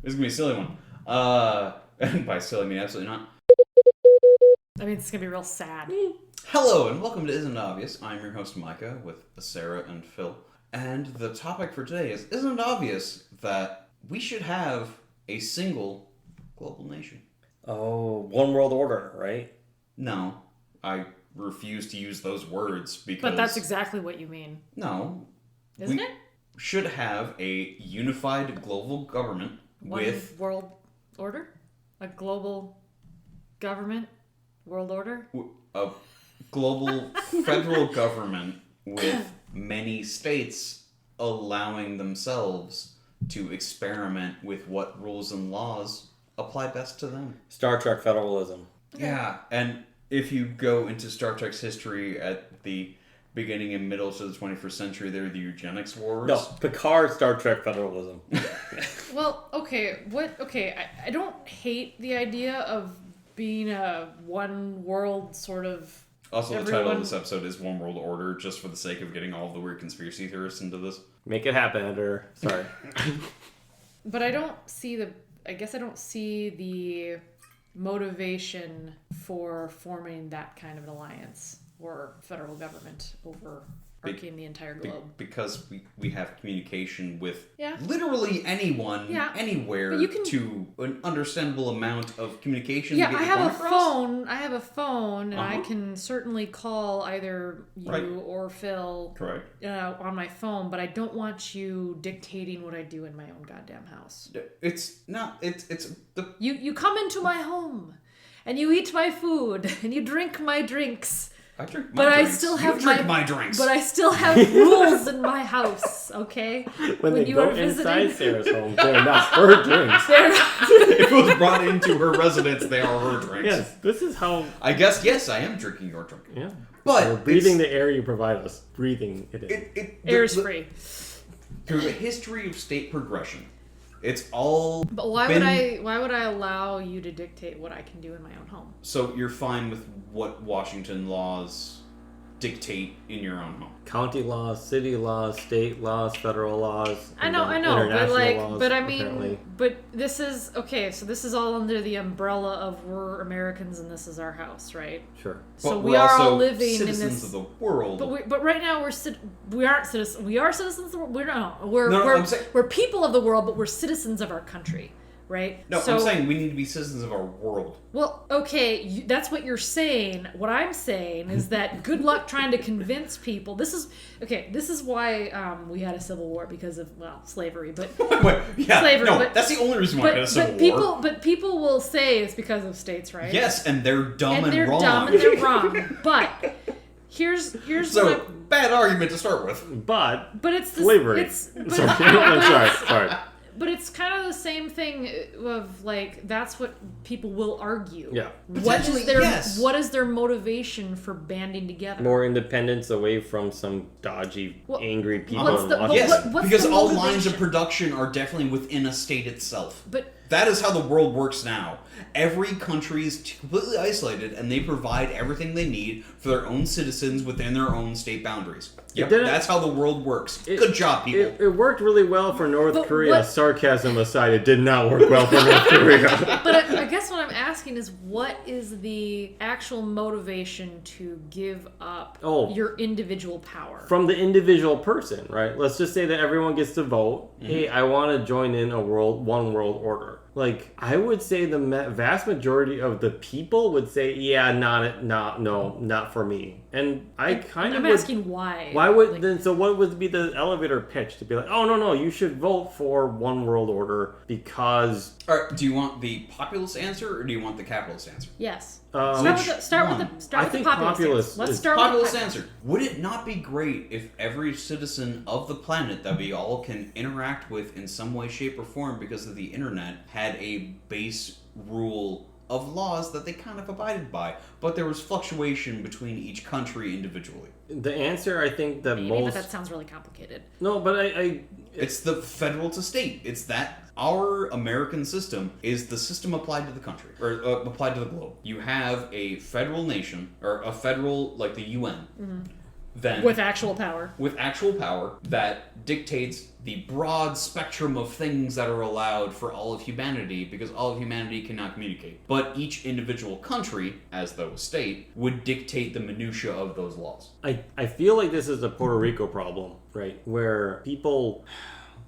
This is going to be a silly one. And by silly, I mean absolutely not. I mean, it's going to be real sad. Hello, and welcome to Isn't It Obvious. I'm your host, Micah, with Sera and Phil. And the topic for today is, isn't it obvious that we should have a single global nation? Oh, one world order, right? No, I refuse to use those words because... But that's exactly what you mean. No. Isn't it? Should have a unified global government with... world order? A global government world order? A global federal government with many states allowing themselves to experiment with what rules and laws apply best to them. Star Trek federalism. Yeah, and if you go into Star Trek's history at the beginning and middle to the 21st century, there were the eugenics wars. No, Picard Star Trek federalism. Well, I don't hate the idea of being a one world sort of... Also, the title of this episode is One World Order, just for the sake of getting all of the weird conspiracy theorists into this. Make it happen, editor. Sorry. But I don't see the motivation for forming that kind of an alliance or federal government overarching the entire globe. Because we have communication with Yeah. literally anyone, Yeah. anywhere, to an understandable amount of communication. Yeah, to get I your have point a across. phone. I have a phone, and I Uh-huh. can certainly call either you Right. or Phil Correct. on my phone. But I don't want you dictating what I do in my own goddamn house. It's not. It's the. You come into my home, and you eat my food, and you drink my drinks. I drink my But drinks. I still You have drink my drinks. But I still have rules in my house. Okay. When they you go are visiting, inside Sarah's home, they're not her drinks. they're not. If it was brought into her residence, they are her drinks. Yes, this is how... I guess, yes, I am drinking your drink. Yeah. But We're breathing the air you provide us. Breathing it in. Air's free. Through the history of state progression, it's all. But why would I allow you to dictate what I can do in my own home? So you're fine with what Washington laws dictate in your own home? County laws, city laws, state laws, federal laws. I know, but international laws, but I mean, apparently. but this is okay. So this is all under the umbrella of we're Americans and this is our house, right? Sure. So But we we're are also all living in citizens this. of the world. But right now we aren't citizens. We are citizens. Of the world. We're No, we're I'm saying- we're people of the world, but we're citizens of our country, right? No, so, I'm saying we need to be citizens of our world. Well, okay, that's what you're saying. What I'm saying is that good luck trying to convince people. This is why we had a civil war because of slavery, but slavery. No, but, that's the only reason why we had a civil war. But people will say it's because of states' rights. Yes, and they're dumb and they're wrong. dumb and they're wrong. But here's So, what I'm, bad argument to start with. But it's this, slavery. But, Sorry. no, I'm but sorry. But it's kind of the same thing of like that's what people will argue. Yeah. Potentially, yes. What is their motivation for banding together? More independence away from some dodgy, angry people what's in the- Washington. Yes, what's because the all lines motivation? of production are definitely within a state itself. But that is how the world works now. Every country is completely isolated, and they provide everything they need for their own citizens within their own state boundaries. Yep, that's how the world works. Good job, people. It worked really well for North But Korea. what- Sarcasm aside, it did not work well for North Korea. But I guess what I'm asking is, what is the actual motivation to give up your individual power? From the individual person, right? Let's just say that everyone gets to vote. Mm-hmm. Hey, I want to join in one world order. Like, I would say the vast majority of the people would say, yeah, not for me. And I'm asking why. Why would then? So what would be the elevator pitch to be like? Oh no, you should vote for one world order because. All right, do you want the populist answer or do you want the capitalist answer? Yes. Start with the populist. Let's start with the populist answer. Would it not be great if every citizen of the planet that we all can interact with in some way, shape, or form because of the internet had a base rule of laws that they kind of abided by, but there was fluctuation between each country individually? The answer, I think, that Maybe, but that sounds really complicated. No, but it's the federal to state. It's that our American system is the system applied to the country, or applied to the globe. You have a federal nation, or a federal, like the UN, then with actual power. With actual power that dictates the broad spectrum of things that are allowed for all of humanity, because all of humanity cannot communicate. But each individual country, as though a state, would dictate the minutia of those laws. I feel like this is a Puerto Rico problem, right? Where people...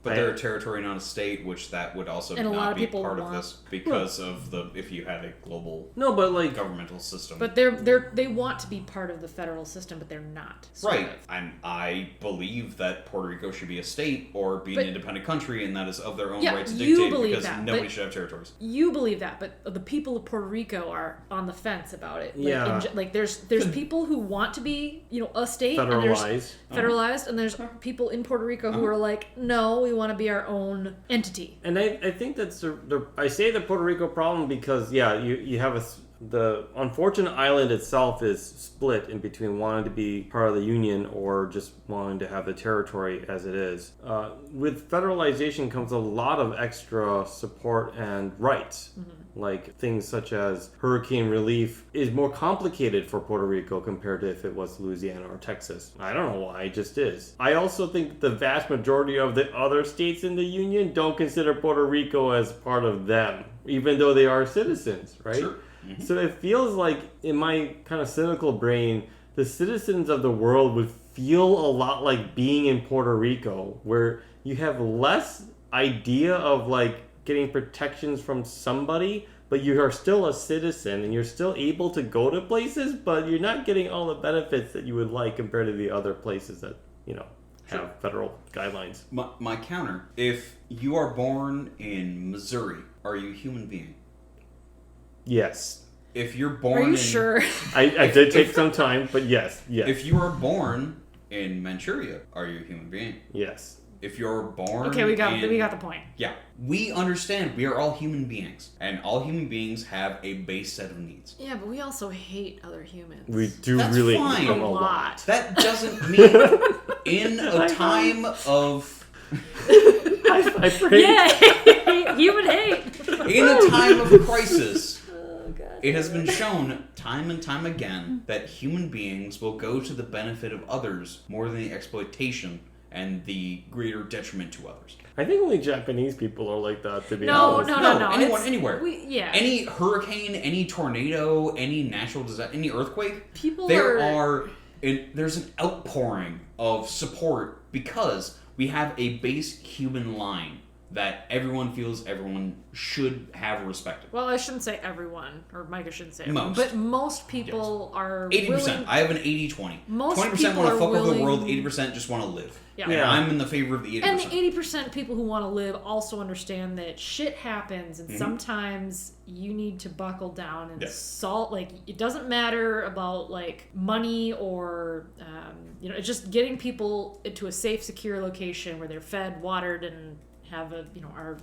But they're a territory, not a state, which that would also And a lot not of be people part of want- this because of the if you had a global governmental system. But they want to be part of the federal system, but they're not. Right. I believe that Puerto Rico should be a state or be an independent country, and that is of their own right to dictate because nobody should have territories. You believe that, but the people of Puerto Rico are on the fence about it. There's people who want to be, a state federalized, and there's people in Puerto Rico who are like, no, we want to be our own entity. And I think that's I say the Puerto Rico problem because you have the unfortunate island itself is split in between wanting to be part of the union or just wanting to have the territory as it is. With federalization comes a lot of extra support and rights. Like things such as hurricane relief is more complicated for Puerto Rico compared to if it was Louisiana or Texas. I don't know why, it just is. I also think the vast majority of the other states in the union don't consider Puerto Rico as part of them, even though they are citizens, right? Sure. Mm-hmm. So it feels like, in my kind of cynical brain, the citizens of the world would feel a lot like being in Puerto Rico, where you have less idea of like getting protections from somebody, but you are still a citizen and you're still able to go to places, but you're not getting all the benefits that you would like compared to the other places that, have federal guidelines. My counter, if you are born in Missouri, are you a human being? Yes. If you're born Are you sure? I did take some time, but yes. If you are born in Manchuria, are you a human being? Yes. If you're born we got the point. Yeah. We understand we are all human beings, and all human beings have a base set of needs. Yeah, but we also hate other humans. We do That's really fine. hate them A lot. That doesn't mean in a time of... I pray. Yay! Human hate! In a time of crisis... Oh, God. It has been shown time and time again that human beings will go to the benefit of others more than the exploitation and the greater detriment to others. I think only Japanese people are like that, to be No, honest. no. Anyone, anywhere. Yeah. Any hurricane, any tornado, any natural disaster, any earthquake. There's an outpouring of support because we have a base human line that everyone feels everyone should have respected. Well, I shouldn't say everyone, or Micah shouldn't say everyone, Most. but most people are 80%. willing... I have an 80-20. Most 20% people want to are fuck over the willing- world, 80% just want to live. Yeah. And I'm in the favor of the 80%. And the 80% people who want to live also understand that shit happens, and sometimes you need to buckle down and salt. Like, it doesn't matter about like money or it's just getting people into a safe, secure location where they're fed, watered, and have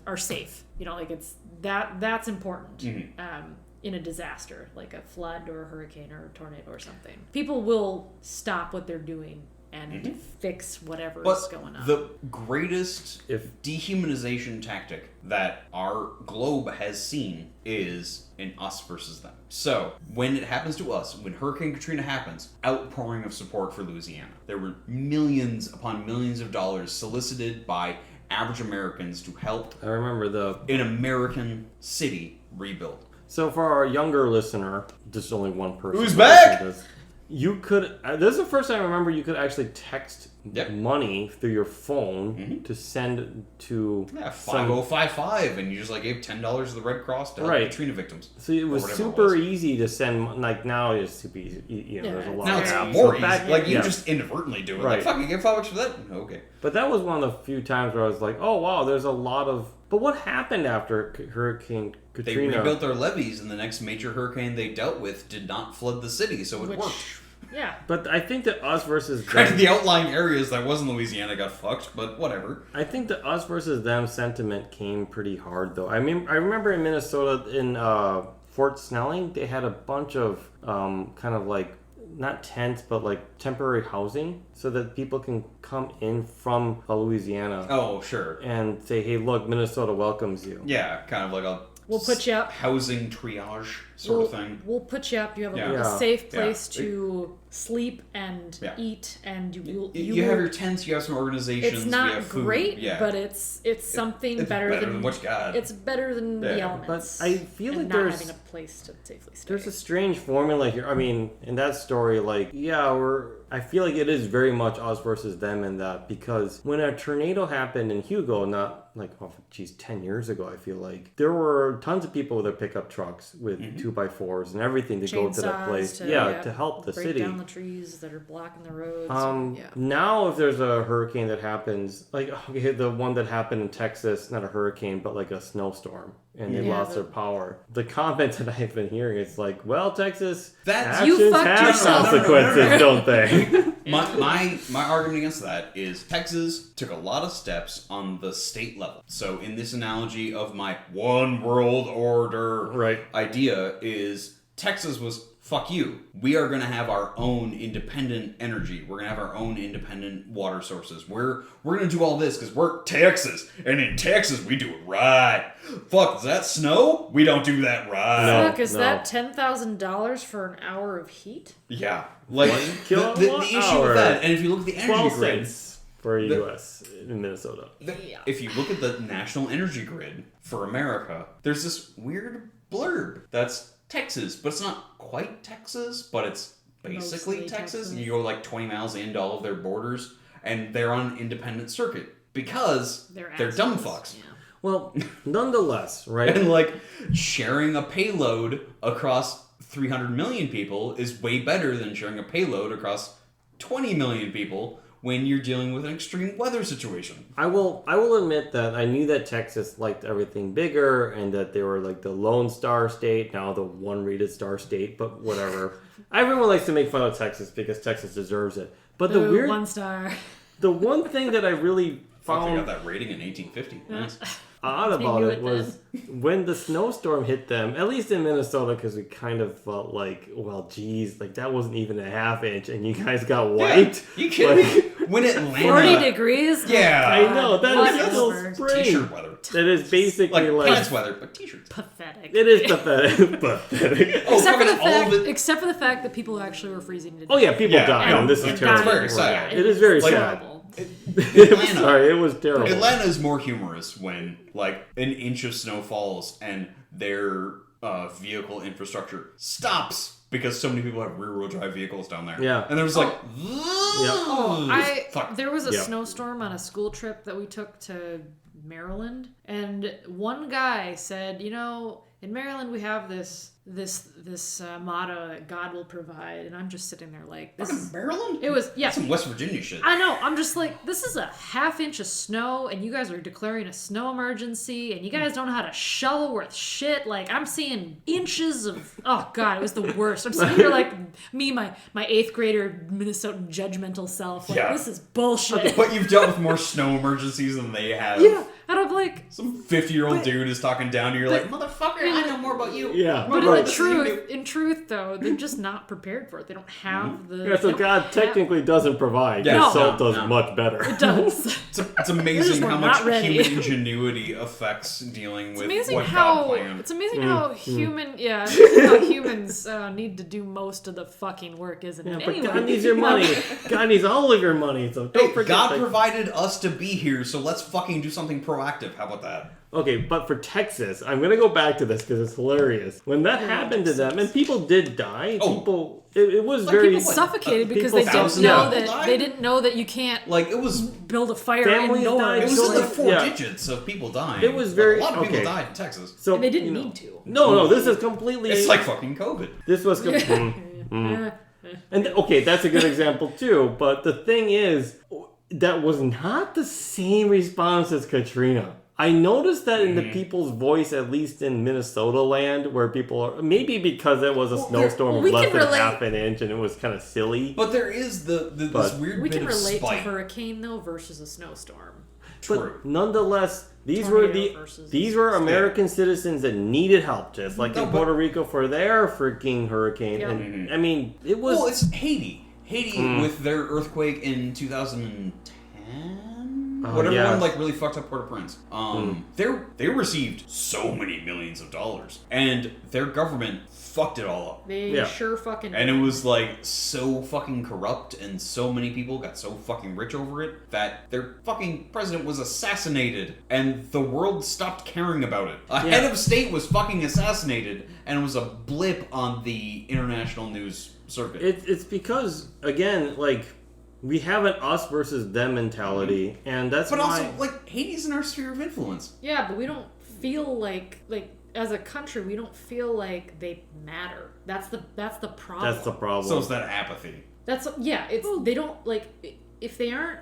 are safe. It's that's important. In a disaster like a flood or a hurricane or a tornado or something, people will stop what they're doing and fix whatever is going on. The greatest dehumanization tactic that our globe has seen is in us versus them. So, when it happens to us, when Hurricane Katrina happens, outpouring of support for Louisiana. There were millions upon millions of dollars solicited by average Americans to help I remember an American city rebuild. So for our younger listener, just only one person. Who's back? You could... this is the first time I remember you could actually text Yep. money through your phone to send to... Yeah, 5055, and you just like gave $10 to the Red Cross to help Katrina victims. So it was super easy to send... Like now it's super easy. There's a lot now of it's apps. more So easy. Like you just inadvertently do it. Right. Like, fuck, you get $5 for that? Okay. But that was one of the few times where I was like, oh wow, there's a lot of... But what happened after Hurricane Katrina? They rebuilt their levees, and the next major hurricane they dealt with did not flood the city, so it worked. Yeah. But I think that us versus Granted, the outlying areas that wasn't Louisiana got fucked, but whatever. I think the us versus them sentiment came pretty hard, though. I mean, I remember in Minnesota, in Fort Snelling, they had a bunch of kind of like, not tents, but like temporary housing so that people can come in from Louisiana. Oh, sure. And say, hey, look, Minnesota welcomes you. Yeah, kind of like a We'll put you up. housing triage sort of thing. We'll put you up. You have Yeah. a safe place Yeah. to sleep and eat, and You have your tents. You have some organizations. It's we not have food. great, Yeah. but it's something It's better than what you got. It's better than the Yeah. elements. But I feel and like not there's having a place to safely stay. there's a strange formula here. I mean, in that story, like, I feel like it is very much us versus them in that, because when a tornado happened in Hugo, not like, 10 years ago, I feel like there were tons of people with their pickup trucks with 2x4s and everything to go to that place. To help the break city. down the trees that are blocking the roads. Now if there's a hurricane that happens, like, okay, the one that happened in Texas, not a hurricane, but like a snowstorm, and they lost their power. The comment that I've been hearing is like, well, Texas, actions You fucked have yourself. consequences, don't they? My argument against that is Texas took a lot of steps on the state level. So in this analogy of my one world order idea is Texas was, fuck you. We are going to have our own independent energy. We're going to have our own independent water sources. We're going to do all this because we're Texas. And in Texas, we do it right. Fuck, is that snow? We don't do that right. Fuck, is that $10,000 for an hour of heat? Yeah. Like, the issue hour. with that, and if you look at the energy 12 grid... cents for a U.S. in Minnesota. If you look at the national energy grid for America, there's this weird blurb that's Texas, but it's not quite Texas, but it's basically Mostly Texas. And you go like 20 miles into all of their borders, and they're on an independent circuit because they're dumb fucks. Yeah. Well, nonetheless, right? And like sharing a payload across 300 million people is way better than sharing a payload across 20 million people when you're dealing with an extreme weather situation. I will admit that I knew that Texas liked everything bigger and that they were like the Lone Star State, now the one rated star state, but whatever. Everyone likes to make fun of Texas because Texas deserves it. But the weird 1 star. The one thing that I really found They got that rating in 1850. Nice. odd about it was when the snowstorm hit them, at least in Minnesota, because we kind of felt like, well, geez, like that wasn't even a half inch and you guys got wiped. Yeah, you kidding me? When Atlanta... 40 degrees? Yeah. I know, that is still Whatever. spring. T-shirt weather. That is basically like pants weather, but t-shirts. Pathetic. it is pathetic. Pathetic. Oh, Except for the fact that people actually were freezing to death. Oh yeah, people Yeah, died, I and this know. is It's terrible. very sad. It is very Like, sad. Horrible. Atlanta. Sorry, it was terrible. Atlanta is more humorous when like an inch of snow falls and their vehicle infrastructure stops because so many people have rear-wheel drive vehicles down there. Yeah. And there was like, There was a Yeah. snowstorm on a school trip that we took to Maryland, and one guy said, in Maryland we have this motto that God will provide, and I'm just sitting there like, this is Maryland? It was That's some West Virginia shit. I know. I'm just like, this is a half inch of snow, and you guys are declaring a snow emergency, and you guys don't know how to shovel worth shit. Like, I'm seeing inches of. Oh God, it was the worst. I'm sitting here like me, my 8th grader Minnesotan judgmental self. Like, this is bullshit. But you've dealt with more snow emergencies than they have. Yeah, and I'm like, Some 50-year-old dude is talking down to you. You're like, motherfucker, I know more about you. Yeah. but Right. in truth, though, they're just not prepared for it. They don't have the. Yeah, so God technically doesn't provide. Yeah. Yeah, No. salt does No. much better. It does. It's amazing were how not much ready. human ingenuity affects dealing with what God how planned. it's amazing how humans need to do most of the fucking work, isn't Yeah, it? but Anyway. God needs your money. God needs all of your money. So don't forget. God that. provided us to be here, so let's fucking do something proactive. How about that? Okay, but for Texas, I'm gonna go back to this because it's hilarious. When that happened to them, and people did die. Oh. It was Like, very people suffocated because people they didn't thousands know of people that died? they didn't know that you can't Like, it was build a fire Families indoors. died, it was in the like- 4 yeah. digits of people dying. It was Like, very- a lot of people okay. died in Texas. So And they didn't need to. No, this is completely. It's like fucking COVID. This was. And okay, that's a good example too. But the thing is, that was not the same response as Katrina. I noticed that in the people's voice, at least in Minnesota land, where people are maybe because it was a snowstorm of we less can than relate- half an inch and it was kind of silly. But there is this weird We bit can of relate to spite. hurricane though versus a snowstorm. True. But nonetheless, these Tornado were versus these were American citizens that needed help, just like No, in but- Puerto Rico for their freaking hurricane. Yeah. And I mean, it was. Well, it's Haiti. Haiti with their earthquake in 2010. Whatever yes. one like really fucked up Port-au-Prince. They received so many millions of dollars, and their government fucked it all up. They sure fucking And did. it was like so fucking corrupt, and so many people got so fucking rich over it that their fucking president was assassinated, and the world stopped caring about it. A head of state was fucking assassinated, and it was a blip on the international news circuit. It's because, again, like, we have an us versus them mentality, and that's But why... also, like, Haiti's in our sphere of influence. Yeah, but we don't feel like as a country, we don't feel like they matter. That's the problem. That's the problem. So it's that apathy. They don't, like, if they aren't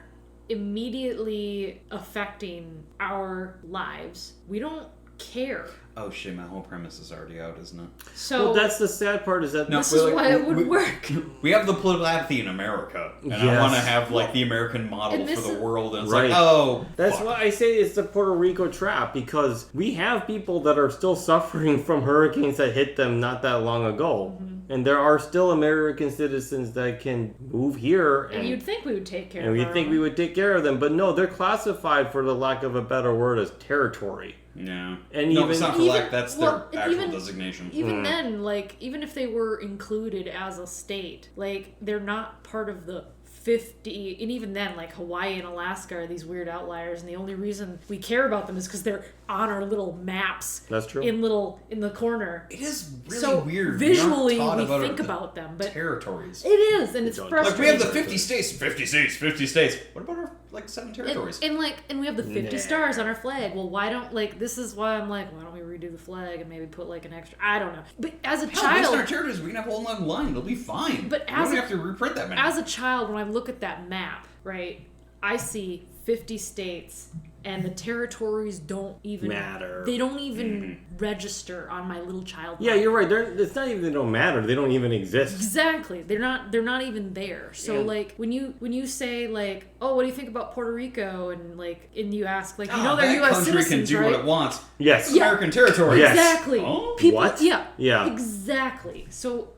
immediately affecting our lives, we don't care. Oh shit, my whole premise is already out, isn't it? So well, that's the sad part, is that... this is why it would work. We have the political apathy in America, and I Yes. want to have, like, the American model And for this the is- world, and it's Right. like, oh, That's fuck. why I say it's the Puerto Rico trap, because we have people that are still suffering from hurricanes that hit them not that long ago. And there are still American citizens that can move here. And you'd think we would take care and of we our think own. we would take care of them. But no, they're classified, for the lack of a better word, as territory. No. And no, even- it's not for even- lack, that's well, their actual even- designation. Even then, like, even if they were included as a state, like, they're not part of the 50, and even then, like, Hawaii and Alaska are these weird outliers, and the only reason we care about them is because they're on our little maps. That's true. In the corner. It is really So weird. visually, we, aren't we taught think the about them, but territories. it is, and it's Like, frustrating. Like, we have the 50 states. 50 states, 50 states. What about our, like, 7 territories? And we have the 50 Nah. stars on our flag. Well, why don't, like, this is why I'm like, why don't we redo the flag and maybe put, like, an extra, I don't know. But as a Hell, based on our child, territories, we can have a whole nother line. It'll be fine. But we as don't a- have to reprint that many. as a child, when I look at that map, right, I see 50 states, and the territories don't even Matter. They don't even register on my little child Yeah, mind. you're right. It's not even they don't matter. They don't even exist. Exactly. They're not even there. So Yeah. like when you say like, oh, what do you think about Puerto Rico? And you ask like, you Ah, know, they're that U.S. country citizens, can do right? what it wants. Yes. It's American territory. Yes. Exactly. Oh? People. What? Yeah. Yeah. Exactly. So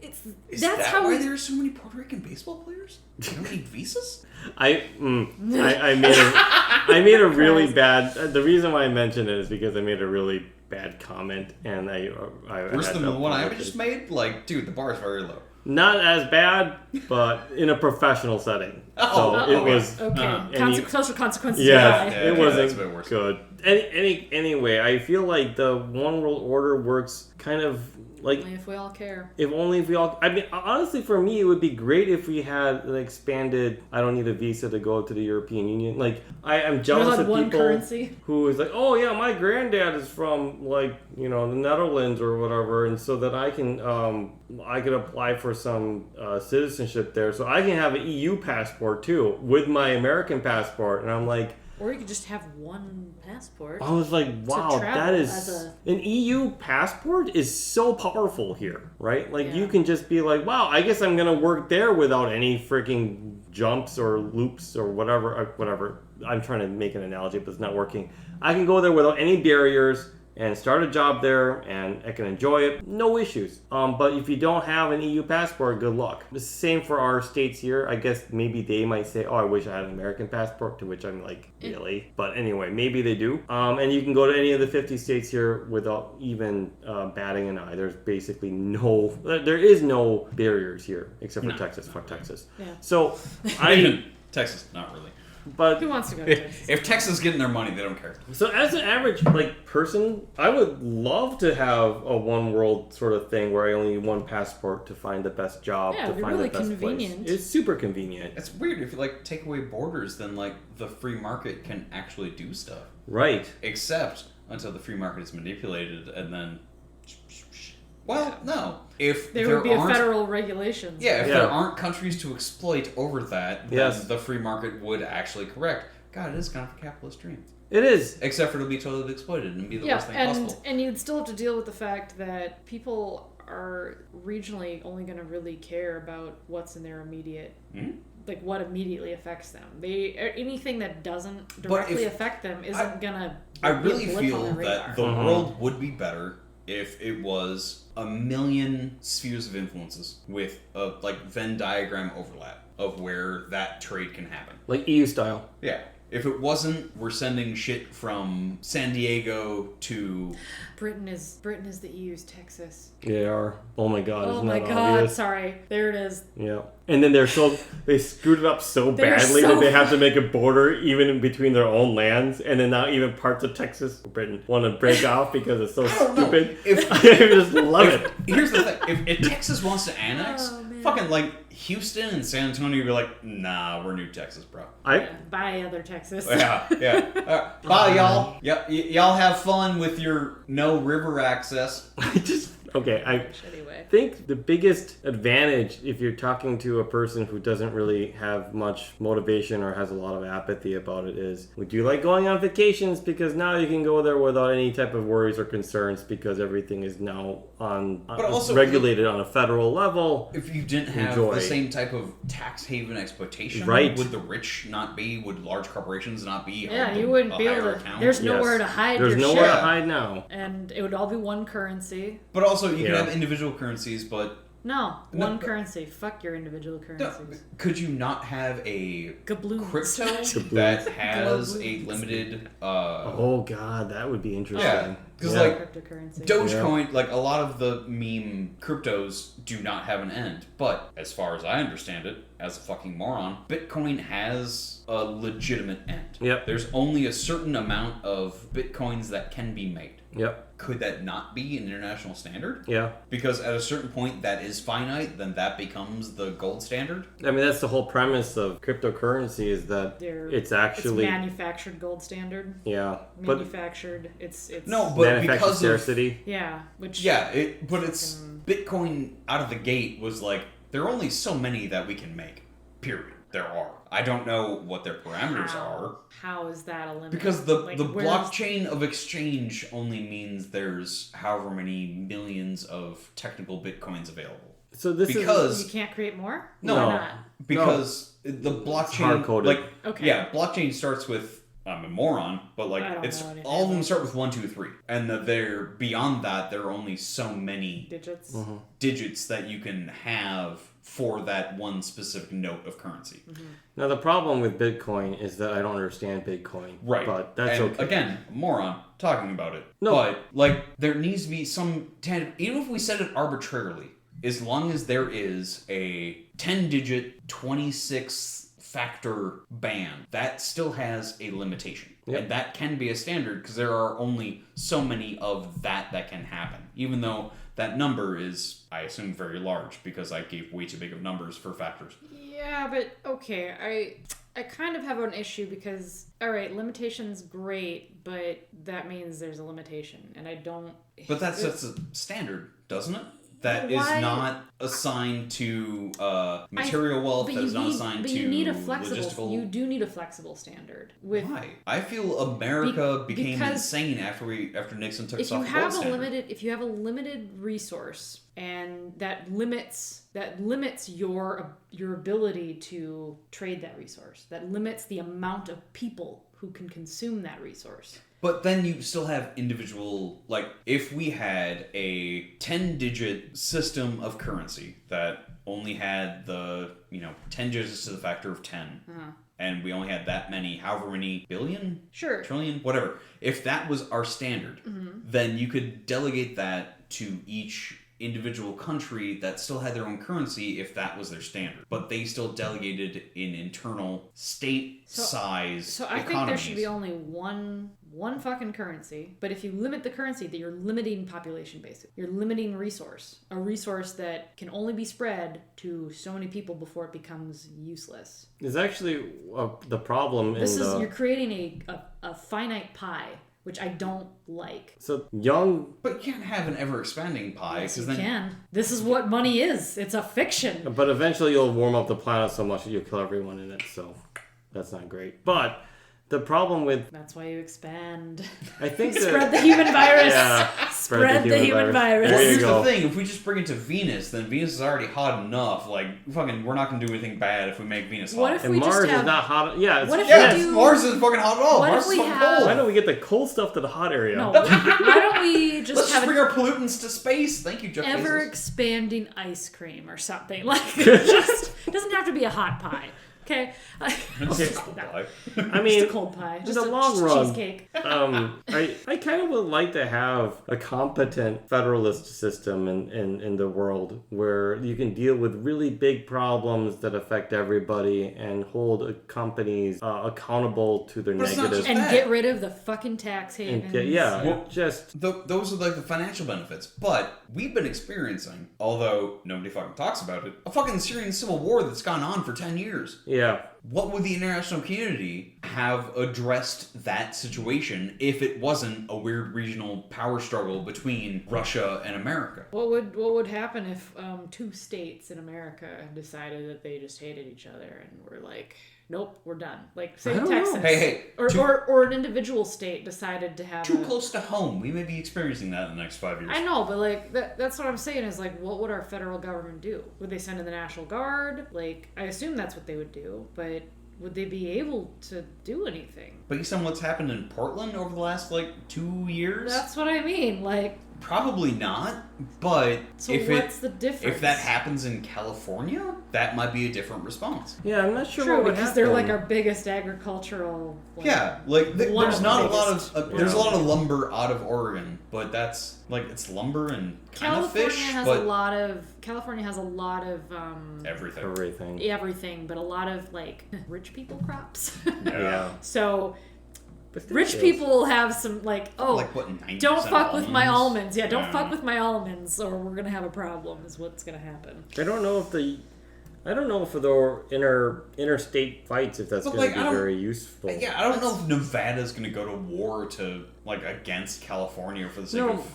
Is that's that how why we. there are so many Puerto Rican baseball players? They don't need visas? I made a really bad. The reason why I mentioned it is because I made a really bad comment, and I Worse had than to the one I apologize. just made? Like, dude, the bar is very low. Not as bad, but in a professional setting. Oh, so it okay. was. Okay. Any- Social consequences. Yeah, apply. Yeah, it okay, wasn't that's a bit worse. good. Anyway, I feel like the one world order works kind of like Only if we all care. if only if we all. I mean, honestly, for me, it would be great if we had an expanded. I don't need a visa to go to the European Union. Like, I'm jealous had of one people currency. who is like, oh yeah, my granddad is from like the Netherlands or whatever, and so that I can apply for some citizenship there, so I can have an EU passport too with my American passport, and I'm like. Or you could just have one passport. I was like, wow, travel that is as an EU passport is so powerful here, right? Like you Yeah. can just be like, wow, I guess I'm gonna work there without any freaking jumps or loops or whatever. I'm trying to make an analogy, but it's not working. I can go there without any barriers and start a job there, and I can enjoy it, no issues. But if you don't have an EU passport, good luck. The same for our states here. I guess maybe they might say, oh, I wish I had an American passport, to which I'm like, really? But anyway, maybe they do. And you can go to any of the 50 states here without even batting an eye. There's basically there is no barriers here, except for Texas. Fuck Texas. Yeah. So, Texas, not really. but Who wants to go to Texas? If Texas is getting their money, they don't care. So as an average person, I would love to have a one world sort of thing where I only need one passport to find the best job, Yeah, to it'd be find really the best convenient. place. It's super convenient. It's weird if you like take away borders, then like the free market can actually do stuff. Right. Except until the free market is manipulated, and then, well, no. If There would be a aren't- federal regulation. Yeah, if Yeah. there aren't countries to exploit over that, then Yes. the free market would actually correct. God, it is kind of a capitalist dream. It is. Except for it'll be totally exploited and be the worst thing possible. and you'd still have to deal with the fact that people are regionally only going to really care about what's in their immediate, like what immediately affects them. Anything that doesn't directly if- affect them isn't gonna. I be a really blip on feel their radar. that the Mhm. world would be better if it was a million spheres of influences with a like Venn diagram overlap of where that trade can happen. Like EU style. Yeah. If it wasn't, we're sending shit from San Diego to... Britain is the EU's Texas. They are. Oh my god, Oh isn't my that god, obvious? sorry. There it is. Yeah. And then they screwed it up so They're badly so- that they have to make a border even in between their own lands, and then now even parts of Texas, Britain, want to break off because it's so don't know. stupid. If- I just love it. Here's the thing. If Texas wants to annex, Oh, man. fucking, like, Houston and San Antonio would be like, nah, we're New Texas, bro. Bye, other Texas. Yeah. Bye, y'all. Y'all have fun with your no river access. I Anyway. think the biggest advantage if you're talking to a person who doesn't really have much motivation or has a lot of apathy about it is, would you like going on vacations? Because now you can go there without any type of worries or concerns because everything is now also regulated on a federal level. If you didn't have the same type of tax haven exploitation, right? Would the rich not be? Would large corporations not be? Yeah, you wouldn't be able to. There's nowhere to hide your shit. There's nowhere to hide now. And it would all be one currency. But also, you could have individual currencies, but... One currency. Fuck your individual currencies. Could you not have a Gabloons. crypto that has a limited... oh god, that would be interesting. Yeah, because like cryptocurrency. Dogecoin, like a lot of the meme cryptos do not have an end. But as far as I understand it, as a fucking moron, Bitcoin has a legitimate end. Yep. There's only a certain amount of Bitcoins that can be made. Yep. Could that not be an international standard? Yeah. Because at a certain point that is finite, then that becomes the gold standard? I mean, that's the whole premise of cryptocurrency is that it's actually... It's manufactured gold standard. Yeah. Manufactured. It's no, but because scarcity. Yeah. Which... Yeah, but it's... Bitcoin out of the gate was like, there are only so many that we can make. Period. There are. I don't know what their parameters are. How is that a limit? Because the blockchain of exchange only means there's however many millions of technical Bitcoins available. So this is... You can't create more? No. Why not? Because the blockchain... hard-coded. Blockchain starts with... I'm a moron, but it's all of them start with 1, 2, 3, and they're beyond that. There are only so many digits that you can have for that one specific note of currency. Mm-hmm. Now the problem with Bitcoin is that I don't understand Bitcoin. Right, but that's okay. Again, moron talking about it. No, but there needs to be some even if we set it arbitrarily, as long as there is a 10-digit 26 factor band, that still has a limitation. Yep. And that can be a standard because there are only so many of that can happen. Even though that number is, I assume, very large because I gave way too big of numbers for factors. Yeah, but okay, I kind of have an issue because, alright, limitation's great, but that means there's a limitation, and I don't... But that sets a standard, doesn't it? That is not assigned to material wealth. That is not assigned to logistical. You do need a flexible standard. Why? I feel America became insane after Nixon took us off the gold standard. If you have a limited resource and that limits your ability to trade that resource, that limits the amount of people who can consume that resource. But then you still have individual, if we had a 10-digit system of currency that only had the, 10 digits to the factor of 10, and we only had that many, however many billion? Sure. Trillion? Whatever. If that was our standard, then you could delegate that to each individual country that still had their own currency if that was their standard. But they still delegated in internal state-size So I think there should be only one fucking currency. But if you limit the currency, that you're limiting population, basically. You're limiting resource. A resource that can only be spread to so many people before it becomes useless. It's actually the problem You're creating a finite pie, which I don't like. So But you can't have an ever-expanding pie. Yes, you can. This is what money is. It's a fiction. But eventually you'll warm up the planet so much that you'll kill everyone in it, so that's not great. But the problem with... That's why you expand. I think Spread the human virus. Yeah. Spread the human virus. Well, here's the thing. If we just bring it to Venus, then Venus is already hot enough. We're not going to do anything bad if we make Venus hot. What if and we Mars just have... is not hot. Yeah, Mars isn't fucking hot at all. Mars is fucking cold. Why don't we get the cold stuff to the hot area? No, why don't we just Let's bring our pollutants to space. Thank you, Jeff Bezos. Ever-expanding ice cream or something. It doesn't have to be a hot pie. Okay. It's just cold pie. I mean, Just a cold pie. in Just the a long run, cheesecake. I kind of would like to have a competent federalist system in the world where you can deal with really big problems that affect everybody and hold companies accountable to their But it's not negatives. just And that. get rid of the fucking tax havens. Well, just Those are like the financial benefits, but we've been experiencing, although nobody fucking talks about it, a fucking Syrian civil war that's gone on for 10 years. yeah. What would the international community have addressed that situation if it wasn't a weird regional power struggle between Russia and America? What would happen if two states in America decided that they just hated each other and were like, nope, we're done. Like, say I don't Texas. know. Hey, or an individual state decided to have too close to home. We may be experiencing that in the next 5 years. I know, but like that's what I'm saying is like, what would our federal government do? Would they send in the National Guard? Like, I assume that's what they would do, but would they be able to do anything? Based on what's happened in Portland over the last, 2 years? That's what I mean. Like, Probably not, but so if what's the difference? if that happens in California, that might be a different response. Yeah, I'm not sure True, what would because happen. they're like our biggest agricultural. Like, Yeah, one there's of not the a lot biggest. of there's a lot of lumber out of Oregon, but that's it's lumber and kind of California fish, has but a lot of everything. everything, but a lot of like rich people crops. Yeah. So But still rich feels- people will have some like, oh, Like what, 90% don't fuck with my almonds. Yeah, don't Yeah. fuck with my almonds, or we're gonna have a problem. Is what's gonna happen. I don't know if for the interstate fights if that's But, going to I be don't- very useful. Yeah, I don't know if Nevada's going to go to war to against California for the sake No. of.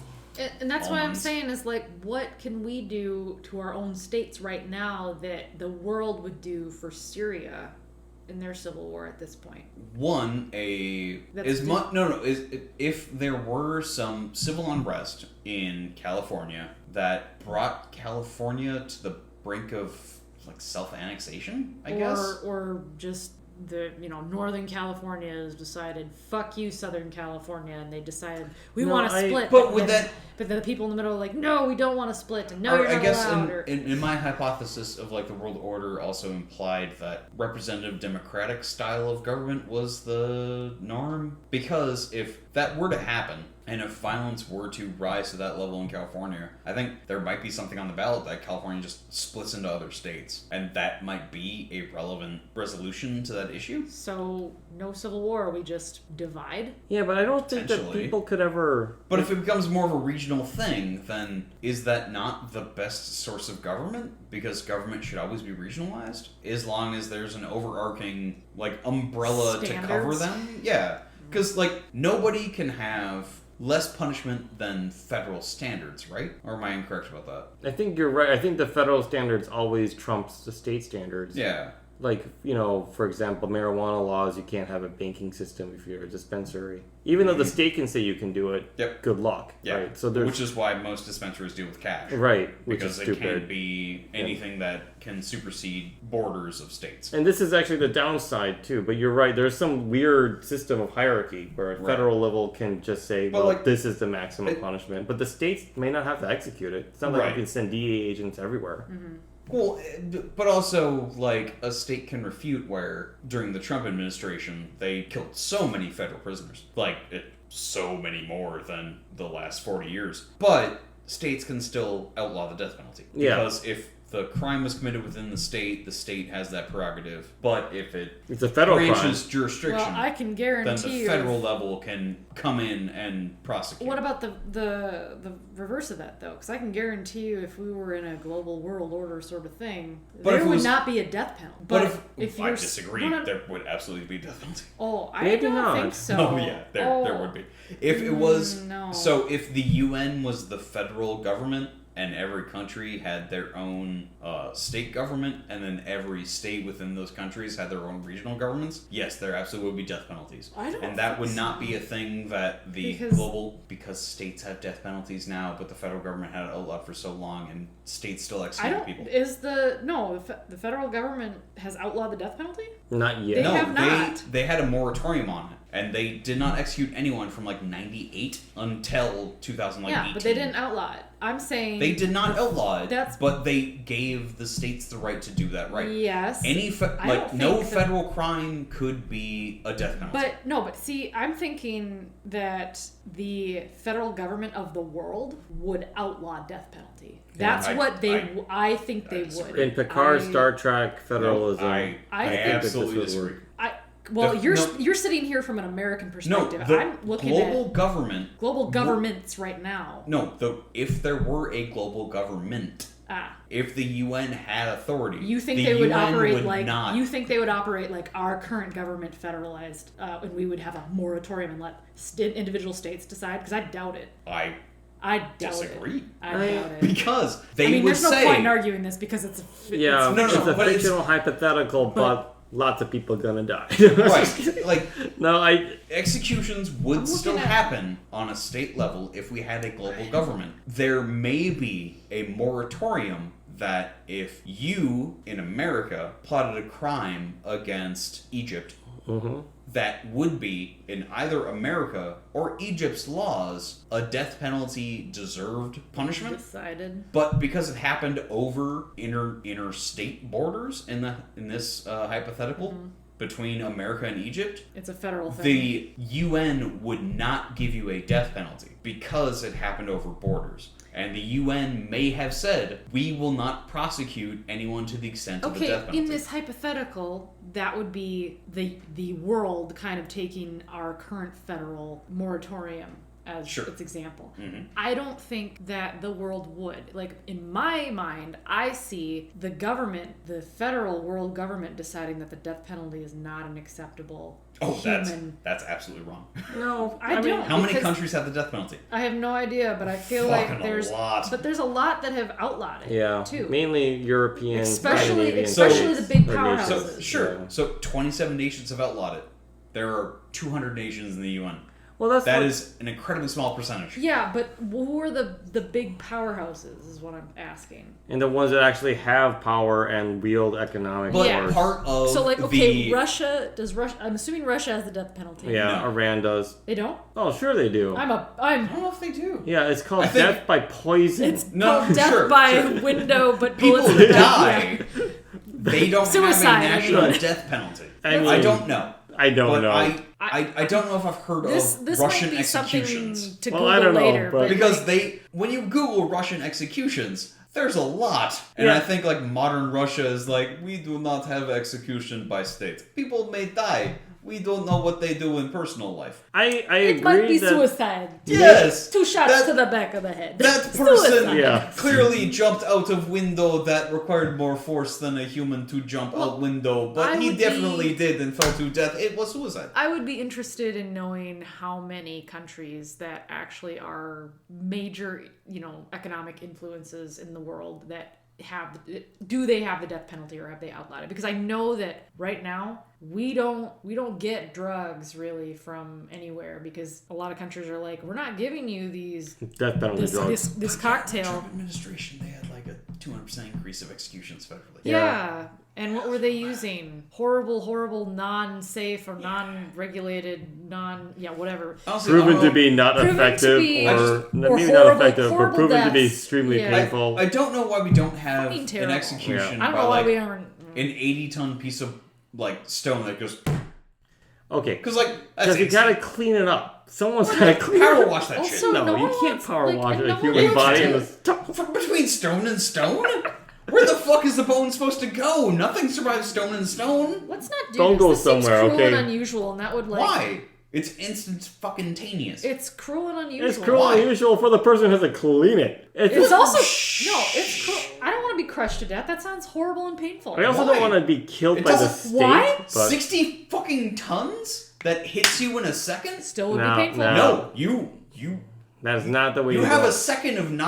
And that's why I'm Almonds. saying is like, what can we do to our own states right now that the world would do for Syria in their civil war at this point? One, That's if there were some civil unrest in California that brought California to the brink of self-annexation, I guess. Or just the Northern California has decided fuck you Southern California, and they decided we No, want to split. but with that- but the people in the middle are like, no, we don't want to split, and no, Or you're I not guess allowed. in my hypothesis of the world order also implied that representative democratic style of government was the norm, because if that were to happen and if violence were to rise to that level in California, I think there might be something on the ballot that California just splits into other states, and that might be a relevant resolution to that issue. So no civil war, we just divide. Yeah, but I don't think that Potentially. people could ever. But if it becomes more of a regional thing, then is that not the best source of government? Because government should always be regionalized, as long as there's an overarching umbrella to cover Standards? them. Yeah, because nobody can have less punishment than federal standards, right? Or am I incorrect about that? I think you're right. I think the federal standards always trumps the state standards. Yeah. For example, marijuana laws, you can't have a banking system if you're a dispensary. Even though the state can say you can do it, Yep. good luck. Yeah. Right? So there's, Which is why most dispensaries deal with cash. right, which Because is it stupid. can't be anything that can supersede borders of states. And this is actually the downside too, but you're right. There's some weird system of hierarchy where a Right. federal level can just say, But, well, this is the maximum it- punishment. But the states may not have to execute it. It's not like Right. you can send DEA agents everywhere. Well, but also, a state can refute where, during the Trump administration, they killed so many federal prisoners. So many more than the last 40 years. But states can still outlaw the death penalty. Yeah. Because if the crime was committed within the state has that prerogative. But if it It's a federal crime. branches jurisdiction, Well, I can then guarantee the you. federal level can come in and prosecute. What about the reverse of that though? Because I can guarantee you, if we were in a global world order sort of thing, But there if it would was- not be a death penalty. But if you're I disagree, no, no, there would absolutely be a death penalty. Oh, I Maybe don't not. think so. Oh yeah, there would be. If it was no. so, if the UN was the federal government and every country had their own state government, and then every state within those countries had their own regional governments, yes, there absolutely would be death penalties. I don't and that think would so. not be a thing that the because states have death penalties now, but the federal government had it outlawed for so long, and states still I execute don't. people. The federal government has outlawed the death penalty? Not yet. They No, have not. they had a moratorium on it, And they did not execute anyone from like 98 until 2018. Yeah, but they didn't outlaw it. I'm saying they did not outlaw it. That's, but they gave the states the right to do that, right? Yes. No federal crime could be a death penalty. But see, I'm thinking that the federal government of the world would outlaw death penalty. That's I think they would. In Picard, Star Trek, federalism. I absolutely disagree. You're sitting here from an American perspective. No, I'm looking global at government. Global governments right now. No, if there were a global government, if the UN had authority, you think they would operate like you think they would operate like our current government, federalized, and we would have a moratorium and let individual states decide? Because I doubt it. I disagree. I doubt it. Because they would there's say... no point in arguing this because it's a fictional hypothetical, but lots of people gonna die. Right. Executions would still at... happen on a state level if we had a global government. There may be a moratorium that if you, in America, plotted a crime against Egypt, that would be, in either America or Egypt's laws, a death penalty deserved punishment. Decided. But because it happened over interstate borders in this hypothetical between America and Egypt, it's a federal thing. The UN would not give you a death penalty because it happened over borders. And the UN may have said, we will not prosecute anyone to the extent of the death penalty. In this hypothetical, that would be the world kind of taking our current federal moratorium as its example. I don't think that the world would. Like, in my mind, I see the government, the federal world government, deciding that the death penalty is not an acceptable human... That's absolutely wrong. No, I don't. How many countries have the death penalty? I have no idea, but I feel like there's a lot. But there's a lot that have outlawed it, too. Mainly European, especially the big powerhouses. So 27 nations have outlawed it. There are 200 nations in the UN. Well, that is an incredibly small percentage. Yeah, but who are the big powerhouses is what I'm asking. And the ones that actually have power and wield economic force. Part of Russia, I'm assuming Russia has the death penalty. Yeah, no. Iran does. They don't? Oh, sure they do. I don't know if they do. Yeah, it's called death by poison. It's called death by window, but people bullets die. They don't Suicide, have a national death penalty. I don't know. I don't know. I don't know if I've heard of Russian executions. To Google I don't later, know, because when you Google Russian executions, there's a lot. And I think modern Russia is we do not have execution by state. People may die. We don't know what they do in personal life. I agree. It might be suicide. Yes. 2 shots to the back of the head. That person clearly jumped out of window that required more force than a human to jump out window. But he definitely did and fell to death. It was suicide. I would be interested in knowing how many countries that actually are major, economic influences in the world that do they have the death penalty or have they outlawed it? Because I know that right now we don't get drugs really from anywhere because a lot of countries are like, we're not giving you these death penalty drugs. This cocktail. The Trump administration, they had a 200% increase of executions federally. Yeah. And what were they using? Horrible, non-safe or non-regulated, whatever. Proven to be not effective maybe not effective, but proven to be extremely painful. I don't know why we don't have an execution I don't know why we aren't. An 80-ton piece of stone that goes... Okay. Because you gotta clean it up. Someone's gotta power wash that shit. No, you can't power wash a human body. Between stone and stone? Where the fuck is the bone supposed to go? Nothing survives stone and stone. Let's not do Don't this. go This somewhere, seems cruel okay? and unusual, and that would Why? It's instantaneous. It's cruel and unusual. It's cruel and unusual for the person who has to clean it. It's also it's cruel. I don't want to be crushed to death. That sounds horrible and painful. I also don't want to be killed by the state. Why? But 60 fucking tons that hits you in a second? Still would be painful. No, you. That is not the way you have a second of You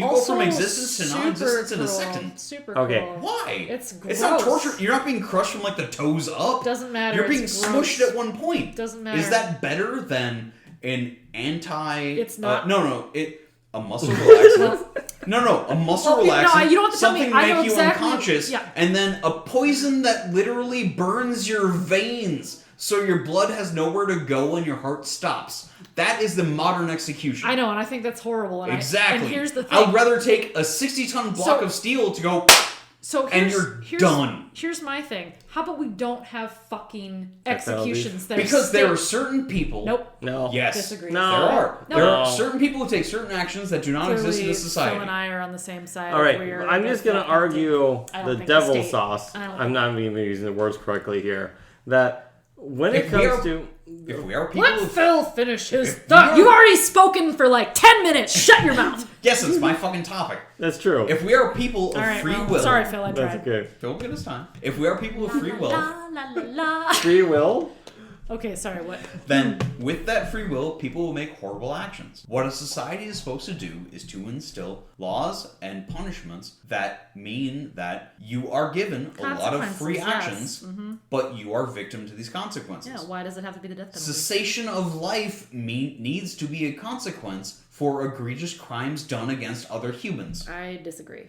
go from existence to non-existence in a second. Super cruel. Okay. Why? It's gross. It's not torture. You're not being crushed from the toes up. Doesn't matter. You're being smushed at one point. Doesn't matter. Is that better than an It's not. A muscle relaxant. No, a muscle relaxant. No, you don't have to tell me. Something I know make you exactly. unconscious, and then a poison that literally burns your veins. so your blood has nowhere to go and your heart stops. That is the modern execution. I know, and I think that's horrible. And Exactly. And here's the thing. I'd rather take a 60-ton block of steel to go... and you're done. Here's my thing. How about we don't have fucking executions that because there are certain people... Nope. No. Yes. Disagree. There are. No. There are certain people who take certain actions that do not exist in this society. Phil and I are on the same side. All right, I'm just going to argue the devil sauce. I'm not even using the words correctly here. That when it comes to... If we are people... Let Phil finish his thought. You've already spoken for like 10 minutes. Shut your mouth. Yes, it's my fucking topic. That's true. If we are people of free will... Sorry, Phil, I tried. That's okay. Phil will get his time. If we are people of free will... Free will? Okay, sorry, what? Then, with that free will, people will make horrible actions. What a society is supposed to do is to instill laws and punishments that mean that you are given a lot of free actions, but you are victim to these consequences. Yeah, why does it have to be the death penalty? Cessation of life needs to be a consequence for egregious crimes done against other humans. I disagree.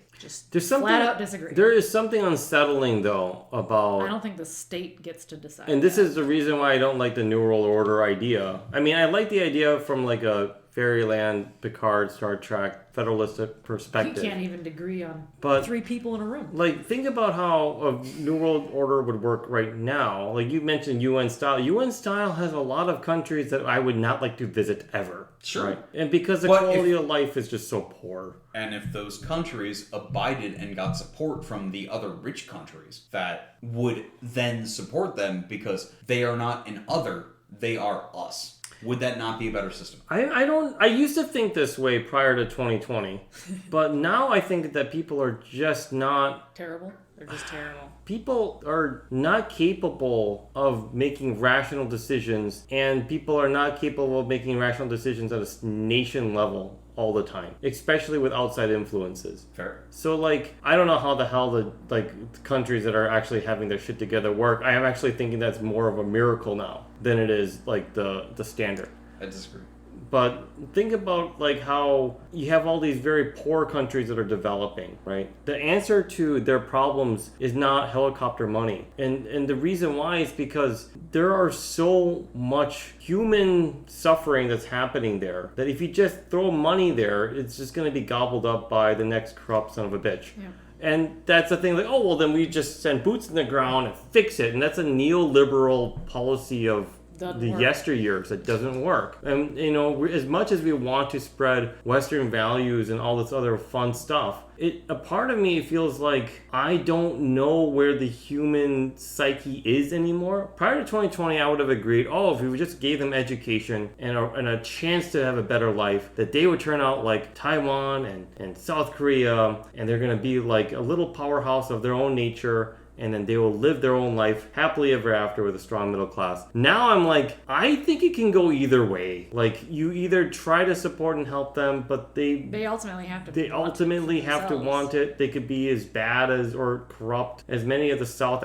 There's something, flat out disagree. There is something unsettling, though, about... I don't think the state gets to decide. And this is the reason why I don't like the New World Order idea. I mean, I like the idea from like a Fairyland, Picard, Star Trek, federalistic perspective. You can't even agree on But, 3 people in a room. Like, think about how a New World Order would work right now. Like, you mentioned UN style. UN style has a lot of countries that I would not like to visit ever. Sure. Right? And because the quality of life is just so poor. And if those countries abided and got support from the other rich countries that would then support them because they are not an other, they are us. Would that not be a better system? I used to think this way prior to 2020, but now I think that people are just not... Terrible? They're just terrible. People are not capable of making rational decisions, and people are not capable of making rational decisions at a nation level all the time, especially with outside influences. Fair. So, like, I don't know how the hell the countries that are actually having their shit together work. I am actually thinking that's more of a miracle now than it is, like, the standard. I disagree. But think about, like, how you have all these very poor countries that are developing, right? The answer to their problems is not helicopter money. And the reason why is because there are so much human suffering that's happening there that if you just throw money there, it's just going to be gobbled up by the next corrupt son of a bitch. Yeah. And that's the thing, like, oh, well, then we just send boots in the ground and fix it. And that's a neoliberal policy of yesteryears that doesn't work. And, you know, as much as we want to spread Western values and all this other fun stuff, a part of me feels like I don't know where the human psyche is anymore. Prior to 2020, I would have agreed, if we just gave them education and a chance to have a better life, that they would turn out like Taiwan and South Korea, and they're going to be like a little powerhouse of their own nature, and then they will live their own life happily ever after with a strong middle class. Now I'm like, I think it can go either way. Like, you either try to support and help them, but they ultimately have to. They ultimately have to want it. They could be as bad as or corrupt as many of the South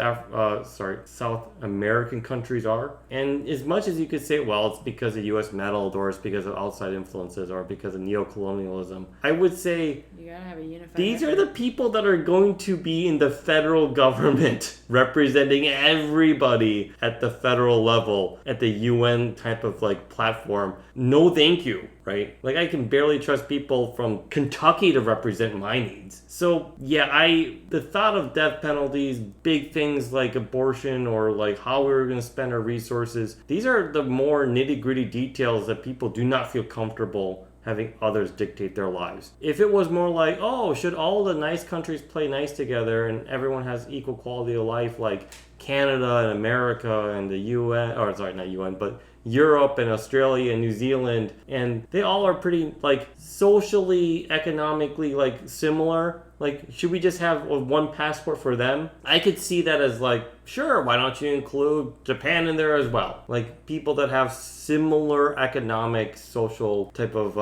American countries are. And as much as you could say, well, it's because the U.S. meddled, or it's because of outside influences, or because of neocolonialism, I would say you gotta have a unified these are the people that are going to be in the federal government, representing everybody at the federal level, at the UN type of like platform. No thank you, right? Like, I can barely trust people from Kentucky to represent my needs. So yeah, the thought of death penalties, big things like abortion, or like how we're going to spend our resources, these are the more nitty-gritty details that people do not feel comfortable having others dictate their lives. If it was more like, should all the nice countries play nice together and everyone has equal quality of life, like Canada and America and the UN, or sorry, not UN, but Europe and Australia and New Zealand, and they all are pretty like socially, economically like similar. Like, should we just have one passport for them? I could see that as like, sure, why don't you include Japan in there as well? Like, people that have similar economic, social type of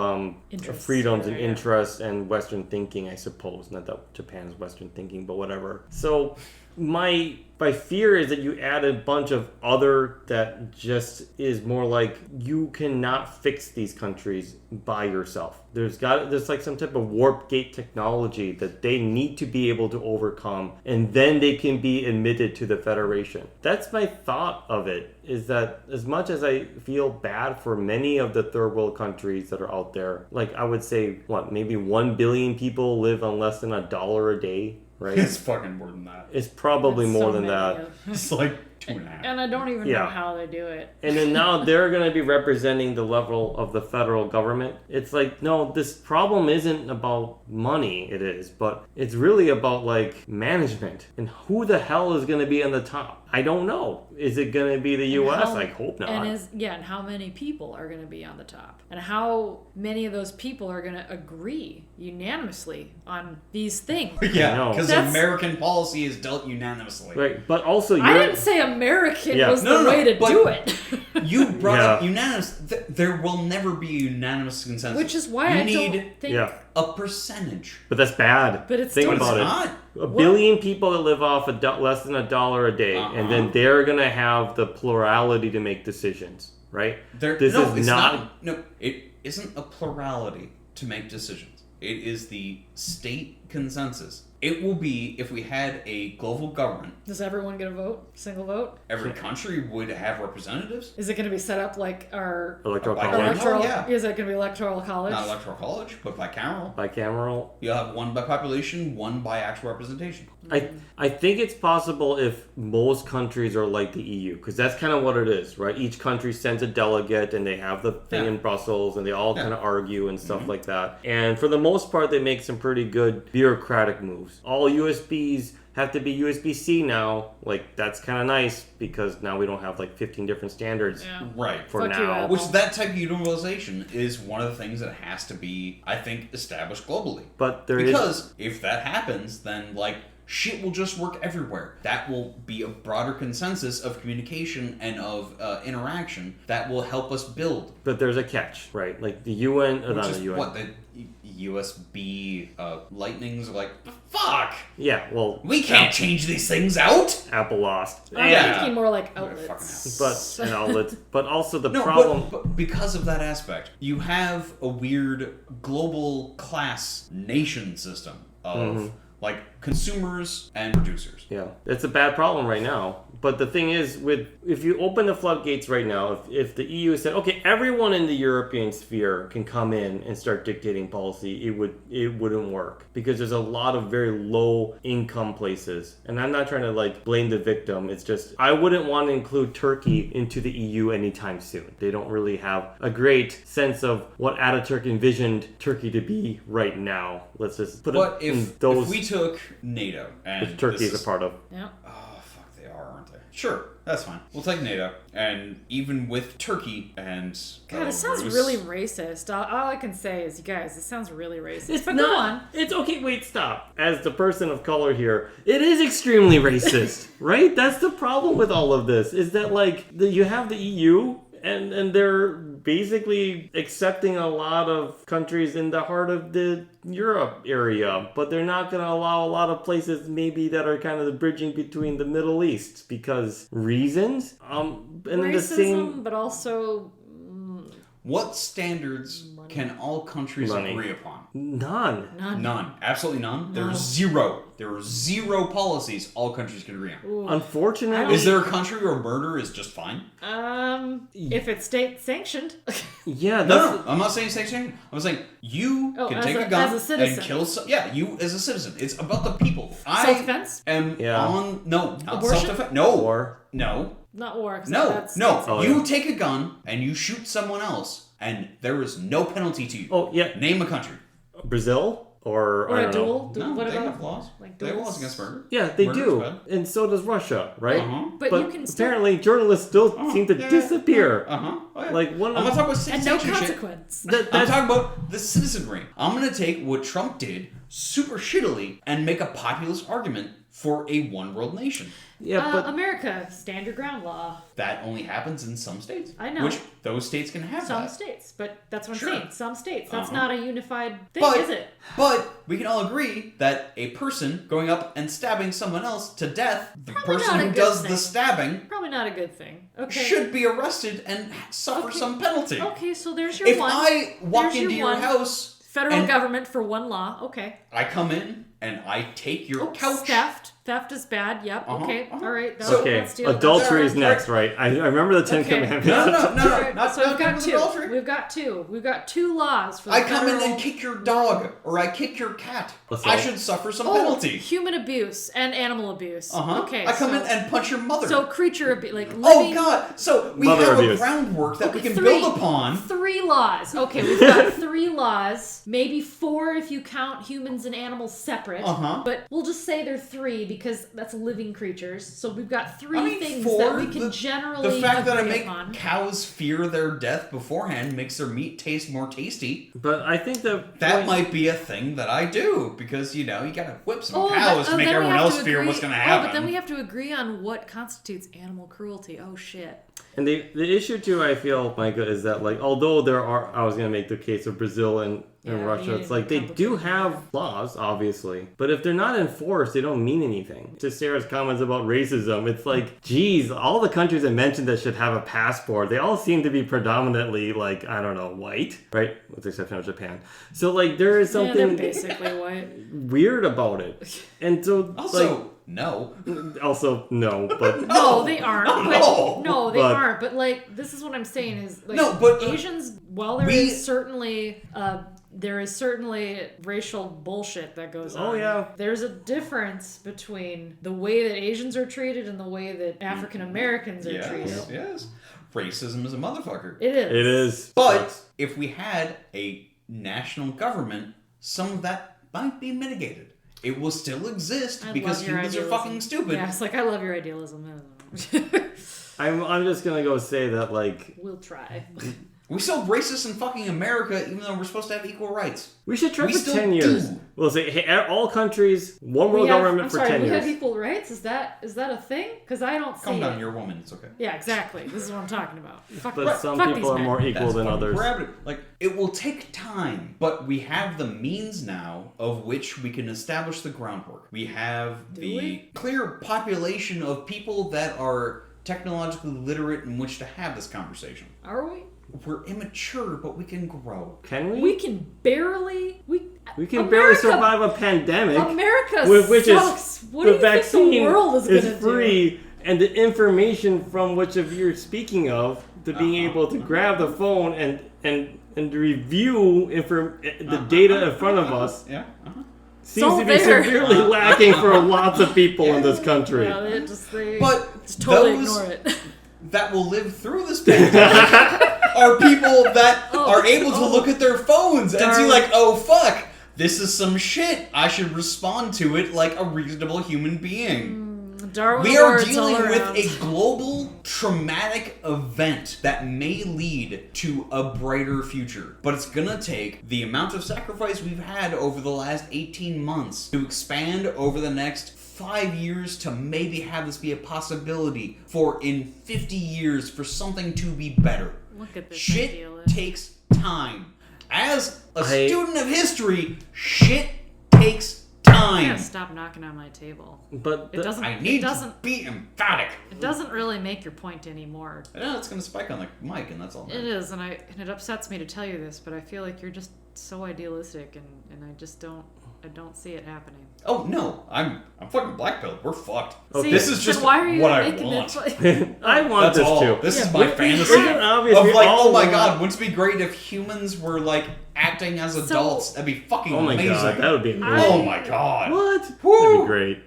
freedoms and interests and Western thinking, I suppose. Not that Japan is Western thinking, but whatever. So My fear is that you add a bunch of other that just is more like you cannot fix these countries by yourself. There's like some type of warp gate technology that they need to be able to overcome, and then they can be admitted to the Federation. That's my thought of it, is that as much as I feel bad for many of the third world countries that are out there, like I would say, maybe 1 billion people live on less than $1 a day. Right? It's fucking more than that. It's probably That's more so than many that. It's like 2.5. And I don't even know how they do it. And then now they're going to be representing the level of the federal government. It's like, no, this problem isn't about money, it is, but it's really about like management and who the hell is going to be on the top. I don't know. Is it going to be the U.S.? I hope not. And how many people are going to be on the top? And how many of those people are going to agree unanimously on these things? Yeah, because American policy is dealt unanimously. Right, but also I didn't say American was the way to do it. You brought up unanimous. There will never be a unanimous consensus. Which is why I don't think... a percentage. But that's bad. But it's Think still about not. it. A billion people that live off less than $1 a day, and then they're going to have the plurality to make decisions, right? It isn't a plurality to make decisions. It is the state consensus. It will be if we had a global government. Does everyone get a vote? Single vote? Every country would have representatives. Is it going to be set up like our electoral college? Is it going to be electoral college? Not electoral college, but bicameral. Bicameral. You'll have one by population, one by actual representation. I think it's possible if most countries are like the EU, because that's kind of what it is, right? Each country sends a delegate, and they have the thing in Brussels, and they all kind of argue and stuff like that. And for the most part, they make some pretty good bureaucratic moves. All USBs have to be USB-C now. Like, that's kind of nice, because now we don't have like 15 different standards right for Fuck now. Which that type of utilization is one of the things that has to be, I think, established globally. But because if that happens, then like shit will just work everywhere. That will be a broader consensus of communication and of interaction that will help us build. But there's a catch, right? Like the UN, not the UN. What, the USB lightnings are like, fuck! Yeah, well... We can't change these things out! Apple lost. I'm thinking more like outlets. But outlets. But also the no, problem... But because of that aspect, you have a weird global class nation system of... like consumers and producers. Yeah, it's a bad problem right now. But the thing is, if you open the floodgates right now, if the EU said, okay, everyone in the European sphere can come in and start dictating policy, it wouldn't work, because there's a lot of very low income places. And I'm not trying to like blame the victim. It's just I wouldn't want to include Turkey into the EU anytime soon. They don't really have a great sense of what Ataturk envisioned Turkey to be right now. Let's just put it in those. If we took NATO, and which Turkey is a part of. Yeah. Oh fuck, they are, aren't they? Sure, that's fine. We'll take NATO, and even with Turkey and God, it sounds really racist. All I can say is, you guys, it sounds really racist. It's but not. Go on. It's okay. Wait, stop. As the person of color here, it is extremely racist, right? That's the problem with all of this. Is that like you have the EU. And they're basically accepting a lot of countries in the heart of the Europe area, but they're not going to allow a lot of places maybe that are kind of the bridging between the Middle East because reasons. And racism, the same, but also. What standards can all countries agree upon? None. Absolutely none. There's zero. There are zero policies all countries can agree on. Ooh. Unfortunately, is there a country where murder is just fine? If it's state sanctioned. Yeah. No. I'm not saying state sanctioned. I'm saying you can take a gun and kill. You as a citizen. It's about the people. Self-defense. Not self-defense. No. War. No. Not war. No. Oh, you take a gun and you shoot someone else, and there is no penalty to you. Oh yeah. Name a country. Brazil. Or a duel? No, what they about have laws. like they have duels? laws against murder. Yeah, they Murder's do. bad. And so does Russia, right? But you can still... apparently journalists still seem to disappear. Oh, yeah. Like I'm not talking about and no consequence. I'm talking about the citizenry. I'm going to take what Trump did super shittily and make a populist argument for a one world nation. Yeah, but America, stand your ground law. That only happens in some states. I know. Which those states can have Some that. states, but that's what Sure. I'm saying. Some states. That's Uh-huh. not a unified thing, But, is it? but we can all agree that a person going up and stabbing someone else to death, the Probably person not a who good does thing. the stabbing, Probably not a good thing. Okay. should be arrested and suffer Okay. some penalty. Okay, so there's your If one. I walk There's into your one. house, Federal and government for one law. Okay. I come in and I take your Oh, couch. theft. Theft is bad. Yep. Uh-huh, Okay. uh-huh. All right. So- okay, let's deal with adultery is that. next, right? I remember the Ten Okay. Commandments. No, Alright, not so we've got with two. adultery. We've got two. We've got two laws for the I come in federal- and kick your dog, or I kick your cat. Assault. I should suffer some Oh, penalty. human abuse and animal abuse. Uh-huh. Okay. I come so, in and punch your mother. so creature abuse, like living. Oh God! So we Mother have abuse. a groundwork that we can Three. build upon. 3 laws. Okay, we've got 3 laws. Maybe 4 if you count humans and animals separate. Uh-huh. But we'll just say they're 3 because that's living creatures. So we've got 3 I mean, things 4, that we can generally The fact that I agree make upon. cows fear their death beforehand makes their meat taste more tasty. But I think That point- might be a thing that I do because you gotta whip some Oh, cows but- to make then we everyone have else to fear agree- what's gonna Oh, happen. but then we have to agree on what constitutes animal cruelty. Oh shit. And the issue too, I feel, Micah, is that like although there are, I was gonna make the case of Brazil and Yeah, Russia, yeah, it's like they do complicated. have laws, obviously, but if they're not enforced, they don't mean anything. To Sarah's comments about racism, it's like, geez, all the countries I mentioned that should have a passport, they all seem to be predominantly like, I don't know, white, right? With the exception of Japan. So like there is Yeah, they're something basically white. weird about it, and so Also, no. also no, but No, they aren't. But, No. no, they But- aren't. But like, this is what I'm saying is like, No, but, Asians. While there we- is certainly racial bullshit that goes on. Oh, yeah. There's a difference between the way that Asians are treated and the way that African Americans are treated. Yes, yes. Racism is a motherfucker. It is. it is. But if we had a national government, some of that might be mitigated. It will still exist I because love your humans are idealism. fucking stupid. Yeah, it's like I love your idealism. I'm just gonna go say that like We'll try. We still racist in fucking America, even though we're supposed to have equal rights. we should try We for still 10 years. do. We'll say hey, all countries, one world We have- government I'm for sorry, 10 we years. have equal rights. Is that a thing? Because I don't see Calm down, it. you're a woman. It's okay. Yeah, exactly. This is what I'm talking about. But some fuck people these are men. more equal That's than fucking others. gravity. Like, it will take time, but we have the means now of which we can establish the groundwork. We have the we? clear population of people that are technologically literate in which to have this conversation. Are we? We're immature, but we can grow. Can we? We can barely. We can barely survive a pandemic. America which sucks. What do the you think vaccine the world is going to free, and the information from which of you're speaking of to being able to grab the phone and review the data in front of us Yeah. seems all to be there. severely lacking for lots of people in this country. Yeah, they But just totally those ignore it. that will live through this pandemic are people that are able to look at their phones and see Darn. like, oh fuck, this is some shit. I should respond to it like a reasonable human being. Darwin We are awards all dealing with around. a global traumatic event that may lead to a brighter future. But it's gonna take the amount of sacrifice we've had over the last 18 months to expand over the next 5 years to maybe have this be a possibility for in 50 years for something to be better. Look at this Shit idealist. takes time. As a student of history, shit takes I time. gotta stop knocking on my table. But It doesn't. I need it doesn't. to be emphatic. It doesn't really make your point anymore. I know it's gonna spike on the mic, and that's all. It is, and it upsets me to tell you this, but I feel like you're just so idealistic, and I just don't see it happening. Oh no, I'm fucking blackpilled. We're fucked. Okay. See, This is then just why are you what I making want. it? I want That's this all. too. This is Yeah, my we- fantasy Isn't it obvious of we like, all oh my want- god, wouldn't it be great if humans were like acting as adults? That'd be fucking Oh my amazing. god, that would be great. Oh my god. What? That'd Woo! be great.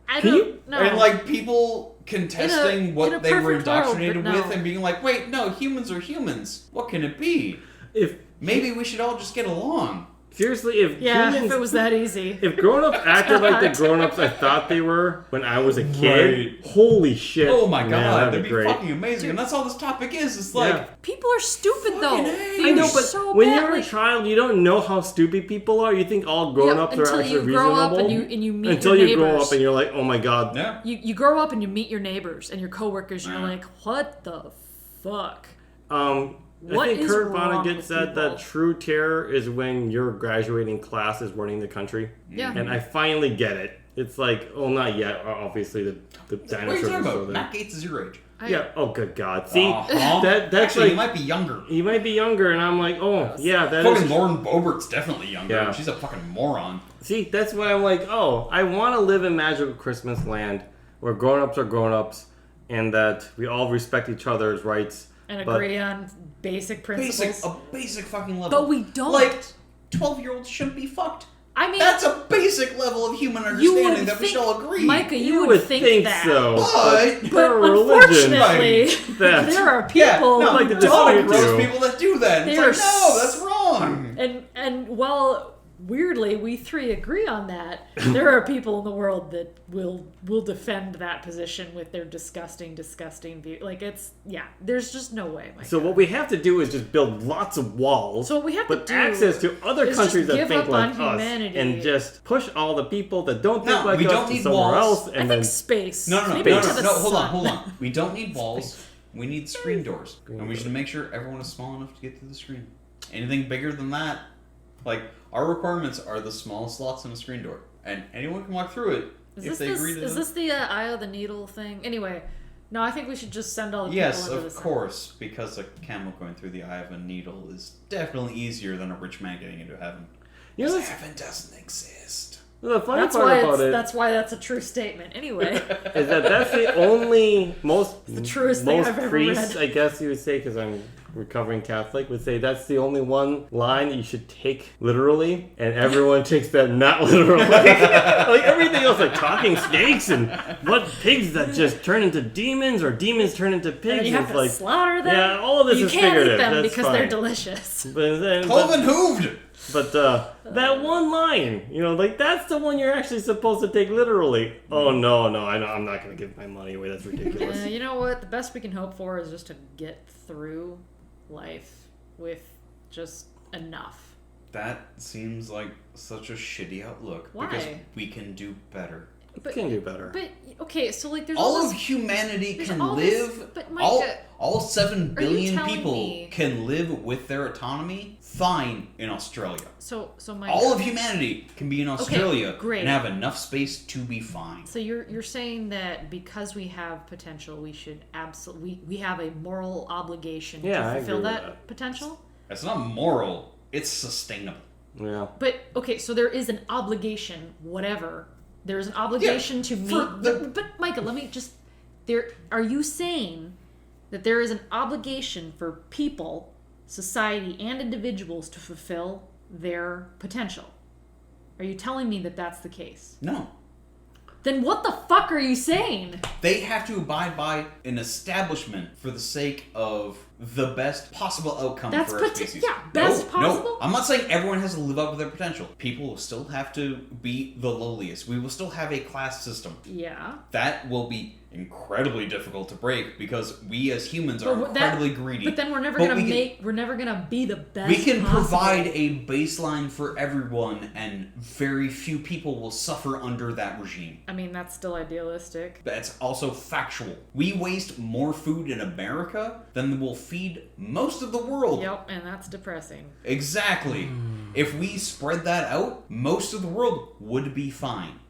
I Can don't you- know. And like people contesting In a what they were perfect world, indoctrinated but no. with and being like, wait, no, humans are humans. What can it be? If Maybe we should all just get along. Seriously, if humans, if it was that easy. if grown-ups acted like the grown-ups I thought they were when I was a kid, holy shit. Oh my man, god, that'd that'd be fucking amazing. And that's all this topic is. It's like, People are stupid though. A. I know, but so when bad, you're a like- child, you don't know how stupid people are. You think all grown-ups are until actually you grow reasonable. up and you meet until your you grow neighbors. up and you're like, oh my god. yeah. You grow up and you meet your neighbors and your coworkers, and you're like, what the fuck? I What think is Kurt wrong Vonnegut with said people? that true terror is when your graduating class is running the country. Yeah. And I finally get it. It's like, oh, not yet. Obviously, the What are dinosaurs you talking are still about? there. Matt Gates is your age. Yeah. Oh, good God. See, Uh-huh. that's Actually, like he might be younger. he might be younger, and I'm like, oh, yeah, that Fucking is. Lauren Boebert's definitely younger. Yeah. She's a fucking moron. See, that's why I'm like, oh, I want to live in magical Christmas land where grown-ups are grown-ups, and that we all respect each other's rights. And but- agree on basic principles. A basic fucking level. But we don't. Like, 12-year-olds shouldn't be fucked. I mean, That's a basic level of human you would understanding that we think, shall agree. Micah, You would think that. so. But But religion. unfortunately, That- there are yeah, people no, like who to there's a lot of dispute gross you. people that do that. It's They like, are no, that's wrong. and well, weirdly, we three agree on that. There are people in the world that will defend that position with their disgusting view. Like there's just no way. Micah. So what we have to do is just build lots of walls. So what we have to but do access to other is countries just that give think up like on us, humanity. and just push all the people that don't think No, like we us don't to need somewhere walls. else. I And think then space. No, Maybe to the hold sun. on. We don't need walls. We need screen doors. And we should make sure everyone is small enough to get through the screen. Anything bigger than that, like, our requirements are the small slots in a screen door. And anyone can walk through it if they agree to Is them. this the Eye of the Needle thing? Anyway, no, I think we should just send all the Yes, people into of the sun. course, because a camel going through the eye of a needle is definitely easier than a rich man getting into heaven. you know, Because heaven doesn't exist. the funny That's part why about it that's why that's a true statement. Anyway, is that that's the only the truest thing most I've ever priests, read. I guess you would say, because I'm recovering Catholic, would say that's the only one line that you should take literally, and everyone takes that not literally. Like everything else, like talking snakes and what pigs that just turn into demons or demons turn into pigs. And you have It's to like, slaughter them. yeah, all of this you is can't eat figurative. them That's because fine. they're delicious. But then, Cloven hooved! but that one line, you know, like that's the one you're actually supposed to take literally. Oh no, I'm not gonna give my money away. That's ridiculous. You know what? The best we can hope for is just to get through life with just enough. That seems like such a shitty outlook. Why? Because we can do better. But, Can do better. But okay, so like there's All all of this, humanity there's can all this- live. but Micah, all 7 billion telling people me- can live with their autonomy fine in Australia. so my All of humanity can be in Australia great. and have enough space to be fine. So you're saying that because we have potential, we should we have a moral obligation Yeah, I to fulfill agree with that that. potential? It's not moral, it's sustainable. Yeah. But okay, so there is an obligation, whatever. There's an obligation to meet. for the- But Micah, let me just. Are you saying that there is an obligation for people, society, and individuals to fulfill their potential? Are you telling me that that's the case? No. Then what the fuck are you saying? They have to abide by an establishment for the sake of the best possible outcome That's for our poti- species. yeah, best possible? No, I'm not saying everyone has to live up to their potential. People will still have to be the lowliest. We will still have a class system. Yeah. That will be incredibly difficult to break because we as humans But are incredibly greedy. But then we're never But gonna we can- we're never gonna be the best. We can possible. provide a baseline for everyone, and very few people will suffer under that regime. I mean, that's still idealistic. That's also factual. We waste more food in America than will feed most of the world. Yep, and that's depressing. Exactly. If we spread that out, most of the world would be fine.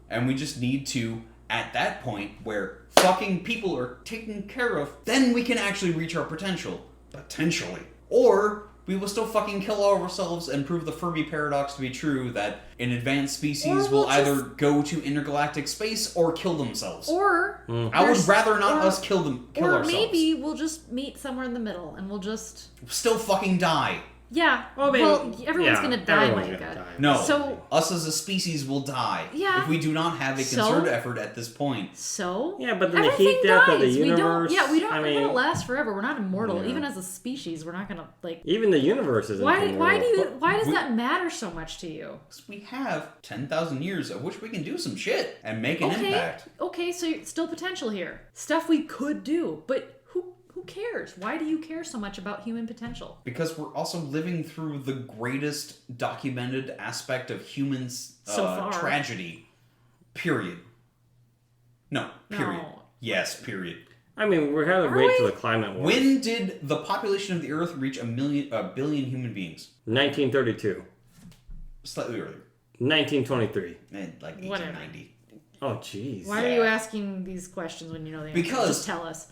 And we just need to, at that point where fucking people are taken care of, then we can actually reach our potential. Potentially. Or we will still fucking kill all of ourselves and prove the Fermi paradox to be true that an advanced species Or will we'll either just- go to intergalactic space or kill themselves. Or I would there's- rather not or- us kill Or ourselves. maybe we'll just meet somewhere in the middle and we'll just Still fucking die. Yeah. Well, everyone's gonna die, everyone's Micah. gonna die. No. So Us as a species will die if we do not have a concerted effort at this point. Yeah, but then the everything heat death of the dies. universe. We're I gonna last forever. We're not immortal. Yeah. Even as a species, we're not gonna like. Even the universe isn't Why immortal. does that matter so much to you? We have 10,000 years of which we can do some shit and make an impact. Okay, so still potential here. Stuff we could do, but who cares? Why do you care so much about human potential? Because we're also living through the greatest documented aspect of humans' So far. tragedy. Period. No, period. No. Yes, period. I mean, we're gonna wait till the climate wars. When did the population of the Earth reach a billion human beings? 1932. Slightly earlier. 1923. Like Whatever. 1890. Oh, jeez. Why are you asking these questions when you know the answer? Because- Just tell us.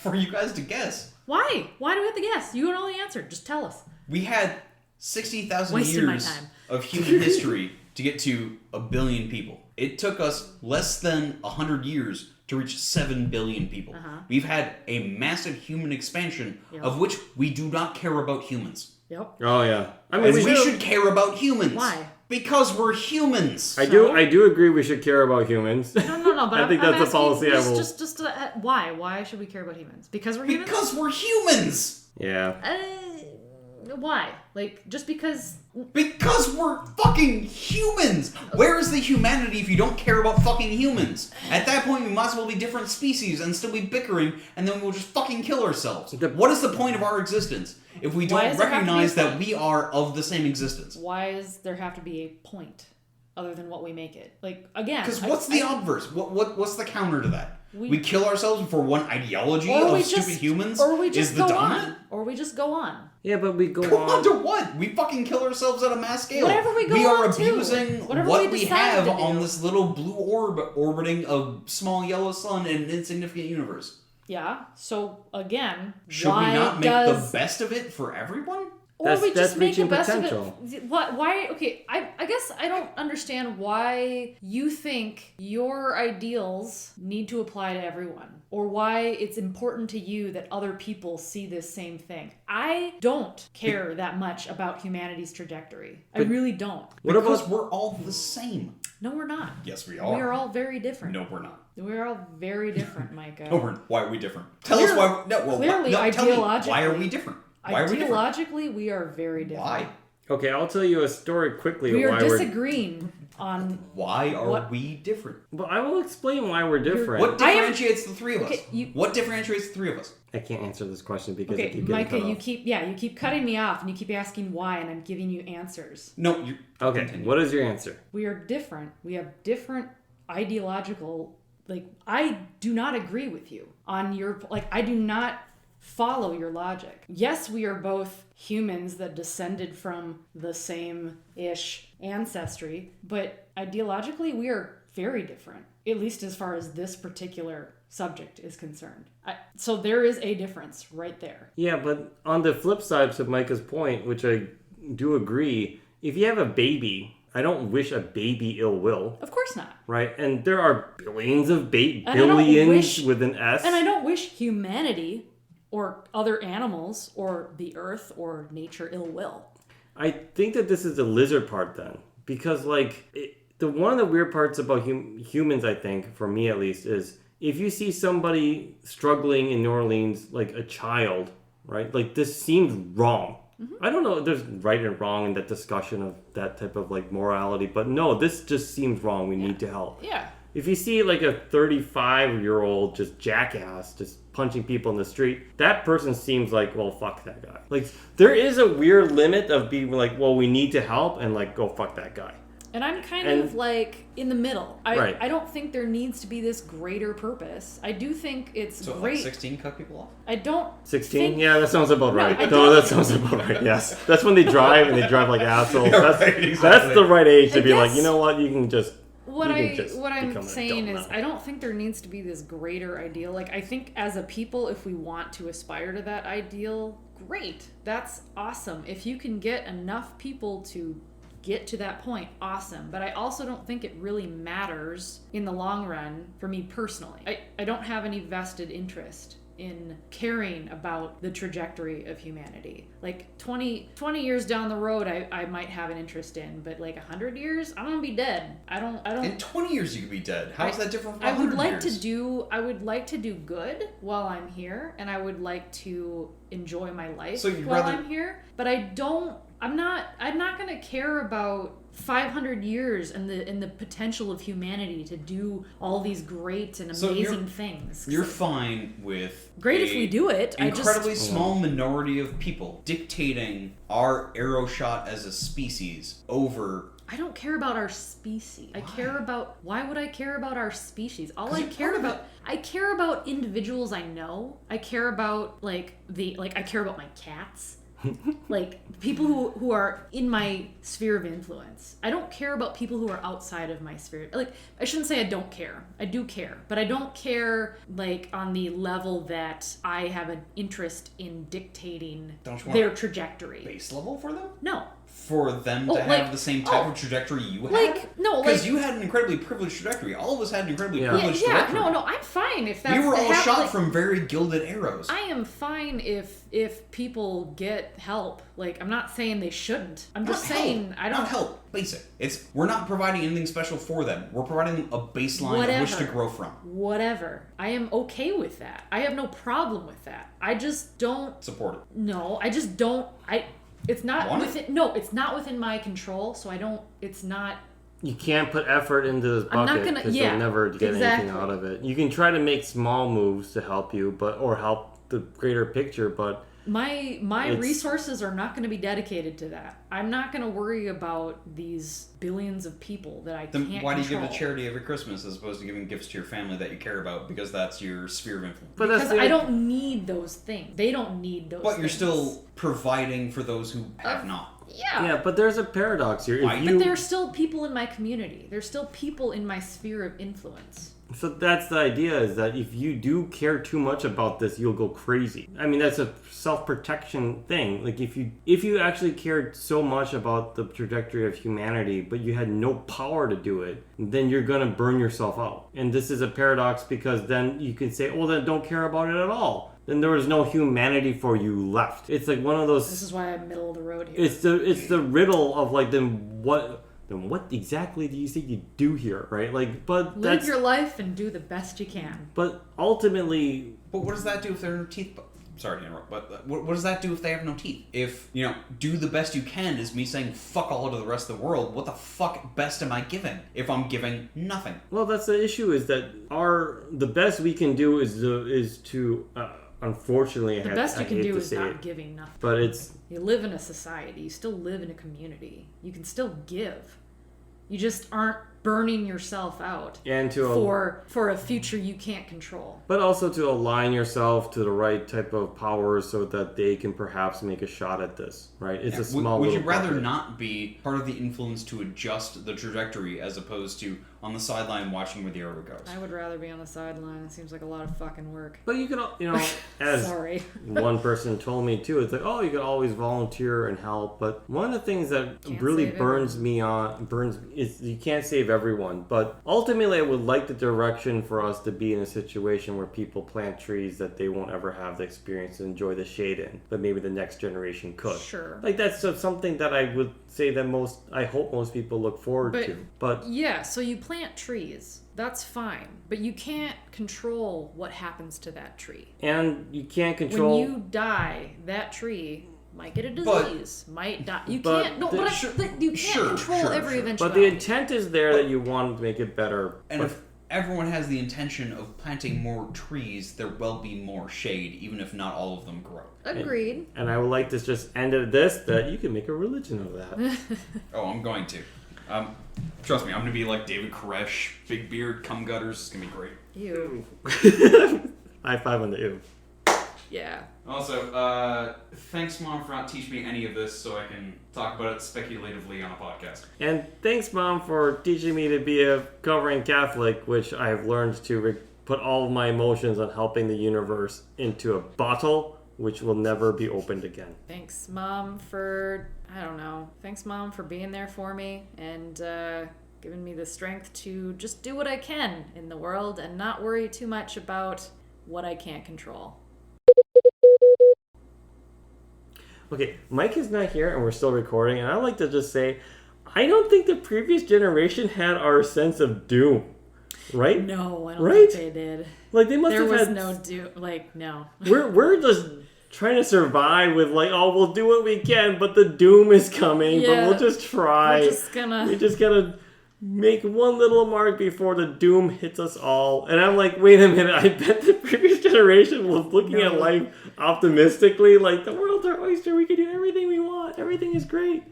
For you guys to guess. Why? Why do we have to guess? You know the answer. Just tell us. We had 60,000 Wasted my years time. of human history to get to a billion people. It took us less than 100 years to reach 7 billion people. We've had a massive human expansion of which we do not care about humans. Yep. Oh yeah. I mean, we should care about humans. Why? Because we're humans. I do agree we should care about humans. No. But I think I'm that's a asking policy I will. Just why? Why should we care about humans? Because we're humans. Because we're humans. Yeah. Why? Like just because? Because we're fucking humans. Where is the humanity if you don't care about fucking humans? At that point, we might as well be different species and still be bickering, and then we'll just fucking kill ourselves. What is the point of our existence if we don't recognize that we are of the same existence? Why does there have to be a point other than what we make it? Like again, Because what's the obverse? What's the counter to that? We kill ourselves for one ideology or of we stupid just, humans or we just is the go dominant? on, or we just go on. Yeah, but we go Go on to what? We fucking kill ourselves at a mass scale. Whatever we go we are on to. abusing Whatever what we we decide have to do. on this little blue orb orbiting a small yellow sun in an insignificant universe. Yeah. So again, Should why we not make does the best of it for everyone? or we That's just make the reaching best potential. of it? What? Why? Okay. I guess I don't understand why you think your ideals need to apply to everyone, or why it's important to you that other people see this same thing. I don't care that much about humanity's trajectory. I really don't. Because we're all the same. No, we're not. Yes, we are. We are all very different. No, we're not. We're all very different, Micah. No, why are we different? Tell us why. No, well, clearly, tell me, ideologically. why are we different? Why are we different? Ideologically, we are very different. Why? Okay, I'll tell you a story quickly We of are why disagreeing on Why are what- we different? Well, I will explain why we're different. What differentiates the three of us? Okay, What differentiates the three of us? I can't answer this question because I Okay, keep getting Micah, cut you off. keep cutting me off and you keep asking why, and I'm giving you answers. No, you. Okay, Continue. what is your answer? We are different. We have different ideological. Like, I do not agree with you on your. Like, I do not follow your logic. Yes, we are both humans that descended from the same-ish ancestry, but ideologically, we are very different. At least as far as this particular subject is concerned. So there is a difference right there. Yeah, but on the flip side to Micah's point, which I do agree, if you have a baby, I don't wish a baby ill will. Of course not. Right? And there are billions of I don't billions wish- with an S. And I don't wish humanity or other animals or the earth or nature ill will. I think that this is the lizard part then. Because, like, one of the weird parts about humans, I think, for me at least, is if you see somebody struggling in New Orleans, like a child, right? Like, this seems wrong. I don't know if there's right and wrong in that discussion of that type of, like, morality. But no, this just seems wrong. We need to help. Yeah. If you see, like, a 35-year-old just jackass just punching people in the street, that person seems like, well, fuck that guy. Like, there is a weird limit of being like, well, we need to help, and, like, go fuck that guy. And I'm kind of like in the middle. Right. I don't think there needs to be this greater purpose. I do think it's So great. like 16 cut people off? I don't 16? think... Yeah, that sounds about right. I No, don't- that sounds about right, yes. That's when they drive, and they drive like assholes. Yeah, That's, right, exactly. that's the right age to I be like, guess- you know what, you can just... What you can just I'm become an saying adult is now. I don't think there needs to be this greater ideal. Like, I think as a people, if we want to aspire to that ideal, great. That's awesome. If you can get enough people to get to that point, awesome. But I also don't think it really matters in the long run for me personally. I don't have any vested interest in caring about the trajectory of humanity. Like 20 years down the road, I might have an interest in, but like 100 years, I'm gonna be dead. I don't. In 20 years, you could be dead. How is that different from I 100 would like years? I would like to do good while I'm here, and I would like to enjoy my life while I'm here. But I'm not gonna care about 500 years and the potential of humanity to do all these great and amazing things. You're fine with great if we do it. Incredibly small minority of people dictating our arrow shot as a species over. I don't care about our species. Why would I care about our species? I care about individuals I know. I care about I care about my cats. Like people who are in my sphere of influence. I don't care about people who are outside of my sphere. Like, I shouldn't say I don't care. I do care, but I don't care like on the level that I have an interest in dictating their trajectory. Base level for them? No. For them to have the same type of trajectory you had? Because you had an incredibly privileged trajectory. All of us had an incredibly privileged trajectory. No, I'm fine if that's... We were all shot from very gilded arrows. I am fine if people get help. Like, I'm not saying they shouldn't. I'm just saying I don't... Not help. Basic. We're not providing anything special for them. We're providing them a baseline of which to grow from. Whatever. I am okay with that. I have no problem with that. I just don't... Support it. No, I just don't... It's not within my control, so I don't... It's not... You can't put effort into this bucket because you'll never get anything out of it. You can try to make small moves to help you, or help the greater picture, but... My resources are not going to be dedicated to that. I'm not going to worry about these billions of people that I can't control. Then why do you give to charity every Christmas as opposed to giving gifts to your family that you care about because that's your sphere of influence? Because I don't need those things. They don't need those things. But you're still providing for those who have not. Yeah, but there's a paradox here. But there's still people in my community. There's still people in my sphere of influence. So that's the idea, is that if you do care too much about this, you'll go crazy. I mean, that's a self-protection thing. Like, if you actually cared so much about the trajectory of humanity, but you had no power to do it, then you're going to burn yourself out. And this is a paradox because then you can say, oh, then don't care about it at all. Then there was no humanity for you left. It's like one of those... This is why I'm middle of the road here. It's the riddle of, like, then what exactly do you say you do here, right? Like, but live your life and do the best you can. But ultimately... But what does that do if there are no teeth? Sorry to interrupt, but what does that do if they have no teeth? If, do the best you can is me saying fuck all to the rest of the world, what the fuck best am I giving if I'm giving nothing? Well, that's the issue, is that the best we can do is to unfortunately, the best you can do is not giving nothing. But you live in a society. You still live in a community. You can still give. You just aren't burning yourself out for a future you can't control. But also to align yourself to the right type of powers so that they can perhaps make a shot at this, right? It's a small. Would you rather not be part of the influence to adjust the trajectory as opposed to on the sideline watching where the arrow goes? I would rather be on the sideline. It seems like a lot of fucking work. But you can, as Sorry. one person told me too, it's like, oh, you can always volunteer and help. But one of the things that really burns is you can't save everyone. But ultimately, I would like the direction for us to be in a situation where people plant trees that they won't ever have the experience to enjoy the shade in, but maybe the next generation could. Sure. Like, that's something that I would say that I hope most people look forward to. But yeah, so you plant trees. That's fine. But you can't control what happens to that tree. And you can't control... When you die, that tree might get a disease, might die. You can't control every eventuality. But the intent is there that you want to make it better. And if everyone has the intention of planting more trees, there will be more shade, even if not all of them grow. Agreed. And I would like to just end at this, that you can make a religion of that. Oh, I'm going to. Trust me, I'm going to be like David Koresh, big beard, cum gutters. It's going to be great. Ew. High five on the ew. Yeah. Also, thanks, Mom, for not teaching me any of this so I can talk about it speculatively on a podcast. And thanks, Mom, for teaching me to be a covering Catholic, which I have learned to put all of my emotions on helping the universe into a bottle, which will never be opened again. Thanks, Mom, for being there for me and giving me the strength to just do what I can in the world and not worry too much about what I can't control. Okay, Mike is not here and we're still recording, and I like to just say, I don't think the previous generation had our sense of doom. Right? No, I don't right? think they did. Like they must there have was had no doom. Like no. We're just trying to survive with like, oh, we'll do what we can, but the doom is coming, but we'll just try. We just gotta make one little mark before the doom hits us all. And I'm like, wait a minute, I bet the previous generation was looking at life optimistically, like the world's our oyster, we can do everything we want, everything is great.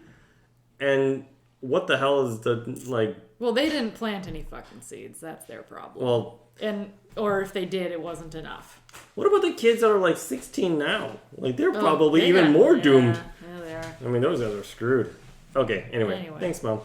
And what the hell is the like? Well, they didn't plant any fucking seeds. That's their problem. Well, or if they did, it wasn't enough. What about the kids that are like 16 now? Like they're probably even more doomed. Yeah, they are. I mean, those guys are screwed. Okay, anyway. Thanks, Mom.